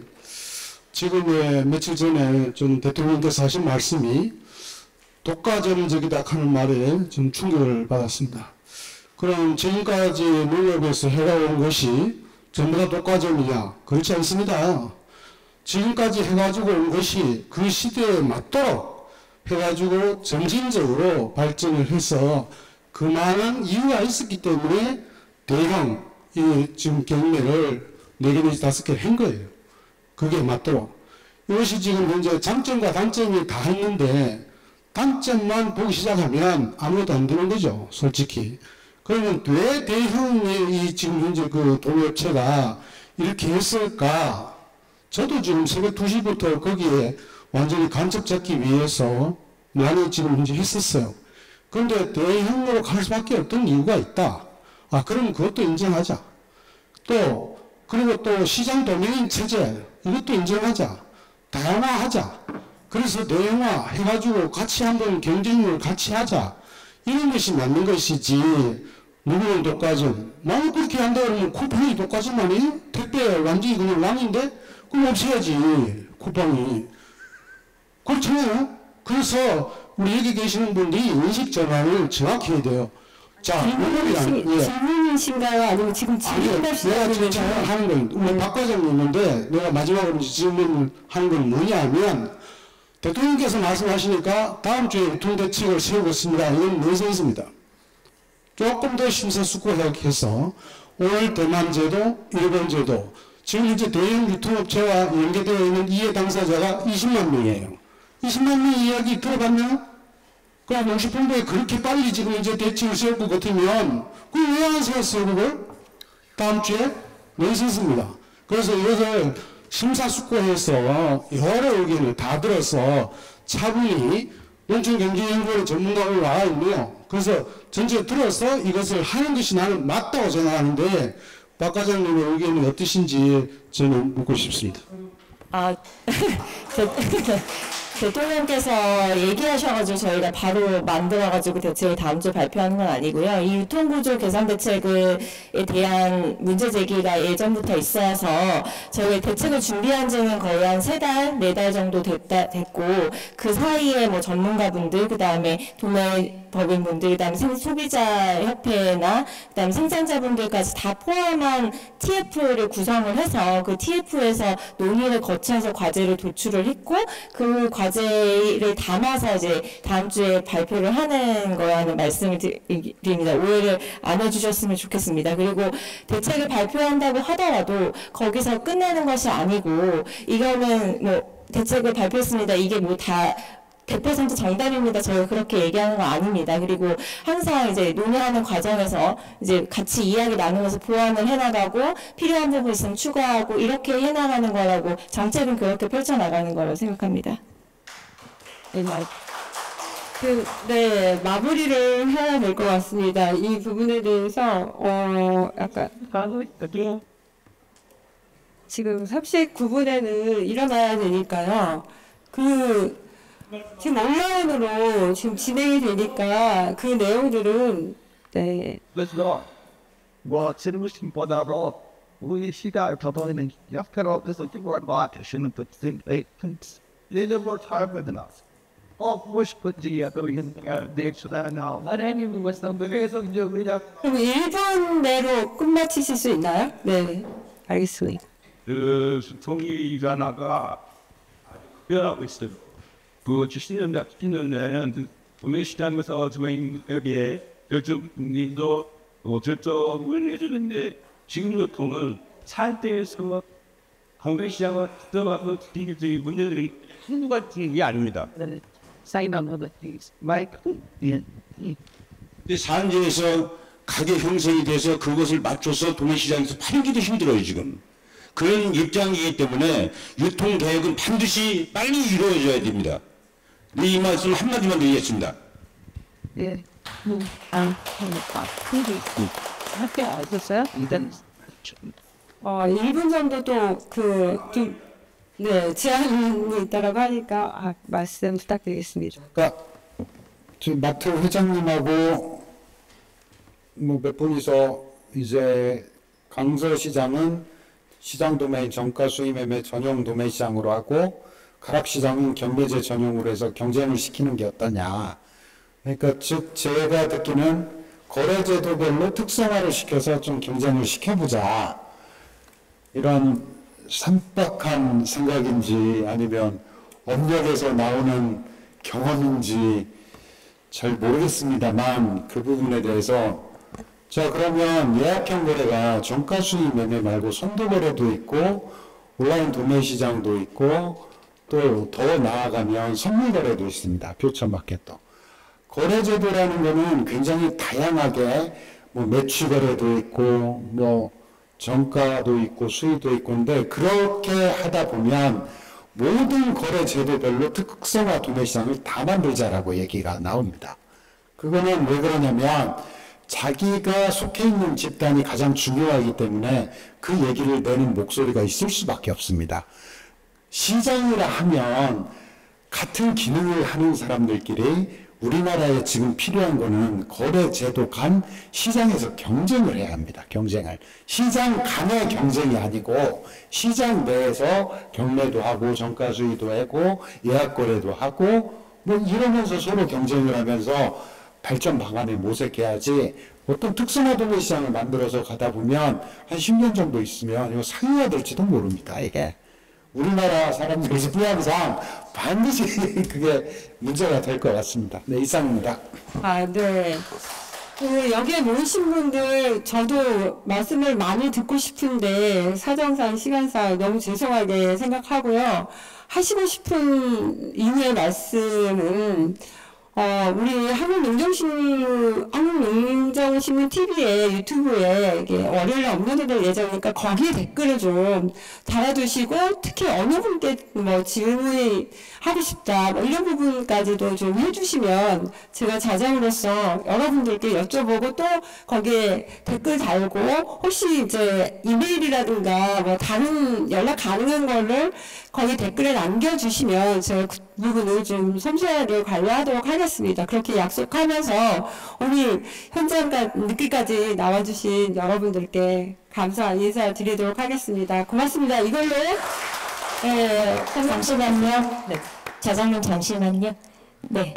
지금 며칠 전에 좀 대통령께서 하신 말씀이 독과점적이다 하는 말에 좀 충격을 받았습니다. 그럼 지금까지 농업에서 해가온 것이 전부 다 독과점이냐? 그렇지 않습니다. 지금까지 해가지고 온 것이 그 시대에 맞도록 해가지고 점진적으로 발전을 해서 그 많은 이유가 있었기 때문에 대형 지금 경매를 4개 내지 5개 한 거예요. 그게 맞도록. 이것이 지금 현재 장점과 단점이 다 있는데 단점만 보기 시작하면 아무것도 안 되는 거죠, 솔직히. 그러면 왜 대형의 지금 현재 그 도매업체가 이렇게 했을까? 저도 지금 새벽 2시부터 거기에 완전히 간첩 잡기 위해서 많이 지금 현재 했었어요. 그런데 대형으로 갈 수밖에 없던 이유가 있다. 그럼 그것도 인정하자. 그리고 또 시장 도매인 체제, 이것도 인정하자. 다양화하자. 그래서 대형화 해가지고 같이 한번 경쟁을 같이 하자. 이런 것이 맞는 것이지. 누구는 독과점. 나는 그렇게 한다 그러면 쿠팡이 독과점 아니? 택배 완전히 그냥 왕인데? 그럼 없애야지. 쿠팡이. 그렇잖아요. 그래서 우리 여기 계시는 분들이 인식 전환을 정확히 해야 돼요. 자, 질문이신가요? 아니면 지금 질문하시는 내가 지금 하는 건 우리 박 과장님인데 내가 마지막으로 질문을 하는 건 뭐냐면 대통령께서 말씀하시니까 다음 주에 유통대책을 세우겠습니다. 이건 넌센스입니다. 조금 더 심사숙고해서 오늘 대만제도, 일본제도 지금 현재 대형 유통업체와 연계되어 있는 이해 당사자가 20만 명이에요. 20만 명 이야기 들어봤나요? 그럼 농식품부에 그렇게 빨리 지금 이제 대책을 세울 것 같으면 그걸 왜 안 세웠어요, 그걸? 다음 주에? 넌센스입니다. 그래서 이것을 심사숙고해서 여러 의견을 다 들어서 차분히 농촌경제연구원 전문가가 와 있네요. 그래서 전체 들어서 이것을 하는 것이 나는 맞다고 생각하는데 박 과장님의 의견이 어떠신지 저는 묻고 싶습니다. 대통령께서 얘기하셔가지고 저희가 바로 만들어가지고 대책을 다음 주에 발표하는 건 아니고요. 이 유통구조 개선 대책에 대한 문제 제기가 예전부터 있어서 저희 대책을 준비한 지는 거의 한 3달, 4달 정도 됐고 그 사이에 뭐 전문가분들, 그 다음에 도매 법인분들, 그 다음에 소비자협회나 그 다음에 생산자분들까지 다 포함한 TF를 구성을 해서 그 TF에서 논의를 거쳐서 과제를 도출을 했고 그 과제를 담아서 이제 다음 주에 발표를 하는 거라는 말씀을 드립니다. 오해를 안 해주셨으면 좋겠습니다. 그리고 대책을 발표한다고 하더라도 거기서 끝내는 것이 아니고 이거는 뭐 대책을 발표했습니다. 이게 뭐 다 100% 정답입니다. 저희가 그렇게 얘기하는 거 아닙니다. 그리고 항상 이제 논의하는 과정에서 이제 같이 이야기 나누면서 보완을 해나가고 필요한 부분 있으면 추가하고 이렇게 해나가는 거라고 정책은 그렇게 펼쳐나가는 거라고 생각합니다. 네, 마무리를 해야 될 것 같습니다. 이 부분에 대해서 약간 지금 39분에는 일어나야 되니까요. 지금 온라인으로 지금 진행이 되니까 그 내용들은 그래서 뭐 질문보다도 우리 시각 더보이는 옆으로 그래서 이걸 맡으시는 분들 예전부터 잘 받으나 보고 싶은지 내주나 하나님 말씀드려서 이제 그냥 그럼 1분 내로 끝마치실 수 있나요? 네, 알겠습니다. 그 통일이 나가 변하고 있어요. 그 주시는 작품은 구매시장에서 저희에게 요즘도 저쪽을 해주는데 지금 요통은 살 때에서 구매시장을 들어가서 디기들이 문제들이 한두 가지 아닙니다. 사인하는 마이크 근데 산지에서 가격 형성이 돼서 그것을 맞춰서 도매시장에서 팔기도 힘들어요 지금. 그런 입장이기 때문에 유통개혁은 반드시 빨리 이루어져야 됩니다. 이 말씀 한마디만 드리겠습니다. 예. 학교 아셨어요? 일단 1분 정도 또 제한이 있다라고 하니까 말씀 부탁드리겠습니다. 그러니까 지금 마트 회장님하고 뭐 몇 분이서 이제 강서시장은 시장 도매인 정가 수입 매매 전용 도매 시장으로 하고 가락시장은 경매제 전용으로 해서 경쟁을 시키는 게 어떠냐. 그러니까 즉 제가 듣기는 거래제도별로 특성화를 시켜서 좀 경쟁을 시켜보자. 이런 산박한 생각인지 아니면 업력에서 나오는 경험인지 잘 모르겠습니다만 그 부분에 대해서 자 그러면 예약형 거래가 정가 수입 매매 말고 선도 거래도 있고 온라인 도매 시장도 있고 또 더 나아가면 선물 거래도 있습니다. 교촌마켓도. 거래 제도라는 거는 굉장히 다양하게 뭐 매출 거래도 있고 뭐 정가도 있고 수익도 있고 근데 그렇게 하다 보면 모든 거래 제도별로 특성화 도매 시장을 다 만들자라고 얘기가 나옵니다. 그거는 왜 그러냐면 자기가 속해 있는 집단이 가장 중요하기 때문에 그 얘기를 내는 목소리가 있을 수밖에 없습니다. 시장이라 하면 같은 기능을 하는 사람들끼리 우리나라에 지금 필요한 거는 거래제도 간 시장에서 경쟁을 해야 합니다. 경쟁을. 시장 간의 경쟁이 아니고 시장 내에서 경매도 하고 정가 수의도 하고 예약 거래도 하고 뭐 이러면서 서로 경쟁을 하면서 발전 방안을 모색해야지 어떤 특성화 도매 시장을 만들어서 가다 보면 한 10년 정도 있으면 이거 상용화될지도 모릅니다. 이게. 우리나라 사람들의 수양상 반드시 그게 문제가 될 것 같습니다. 네, 이상입니다. 네. 여기에 모이신 분들 저도 말씀을 많이 듣고 싶은데 사정상 시간상 너무 죄송하게 생각하고요. 하시고 싶은 이후의 말씀은 우리 한국농정신문 TV에 유튜브에 이게 월요일에 업로드될 예정이니까 거기에 댓글을 좀 달아두시고 특히 어느 분께 뭐 질문이 하고 싶다 뭐 이런 부분까지도 좀 해주시면 제가 자장으로서 여러분들께 여쭤보고 또 거기에 댓글 달고 혹시 이제 이메일이라든가 뭐 다른 연락 가능한 거를 거기 댓글에 남겨주시면 제가 그 부분을 좀 섬세하게 관리하도록 하겠습니다. 그렇게 약속하면서 오늘 현장 늦게까지 나와주신 여러분들께 감사한 인사 드리도록 하겠습니다. 고맙습니다. 이걸로 잠시만요. 네. 자장님 잠시만요. 네.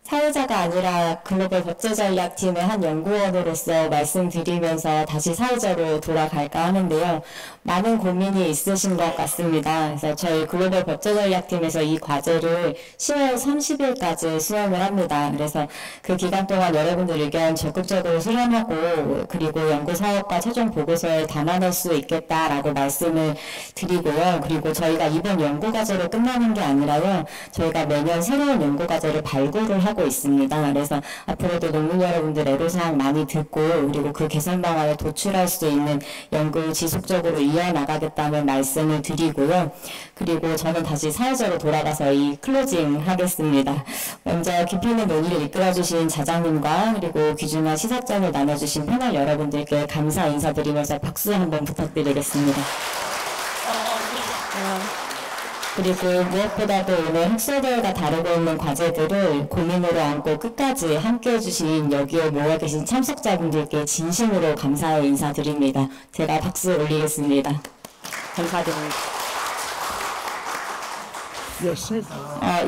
사회자가 아니라 글로벌 법제전략팀의 한 연구원으로서 말씀드리면서 다시 사회자로 돌아갈까 하는데요. 많은 고민이 있으신 것 같습니다. 그래서 저희 글로벌 법제전략팀에서 이 과제를 10월 30일까지 수행을 합니다. 그래서 그 기간 동안 여러분들 의견 적극적으로 수렴하고 그리고 연구사업과 최종 보고서에 담아낼 수 있겠다라고 말씀을 드리고요. 그리고 저희가 이번 연구과제로 끝나는 게 아니라요. 저희가 매년 새로운 연구과제를 발굴을 하고 있습니다. 그래서 앞으로도 농민 여러분들 애로사항 많이 듣고 그리고 그 개선 방안을 도출할 수 있는 연구 지속적으로 이어나가겠다는 말씀을 드리고요. 그리고 저는 다시 사회자로 돌아가서 이 클로징 하겠습니다. 먼저 깊이 있는 논의를 이끌어주신 자장님과 그리고 귀중한 시사점을 나눠주신 패널 여러분들께 감사 인사드리면서 박수 한번 부탁드리겠습니다. 그리고 무엇보다도 오늘 흑설대회가 다루고 있는 과제들을 고민으로 안고 끝까지 함께해 주신 여기에 모여 계신 참석자분들께 진심으로 감사의 인사드립니다. 제가 박수 올리겠습니다. 감사드립니다.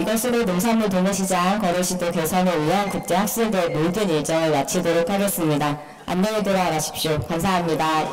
이것으로 농산물 도매시장 거래시도 개선을 위한 국제학술대 모든 일정을 마치도록 하겠습니다. 안녕히 돌아가십시오. 감사합니다.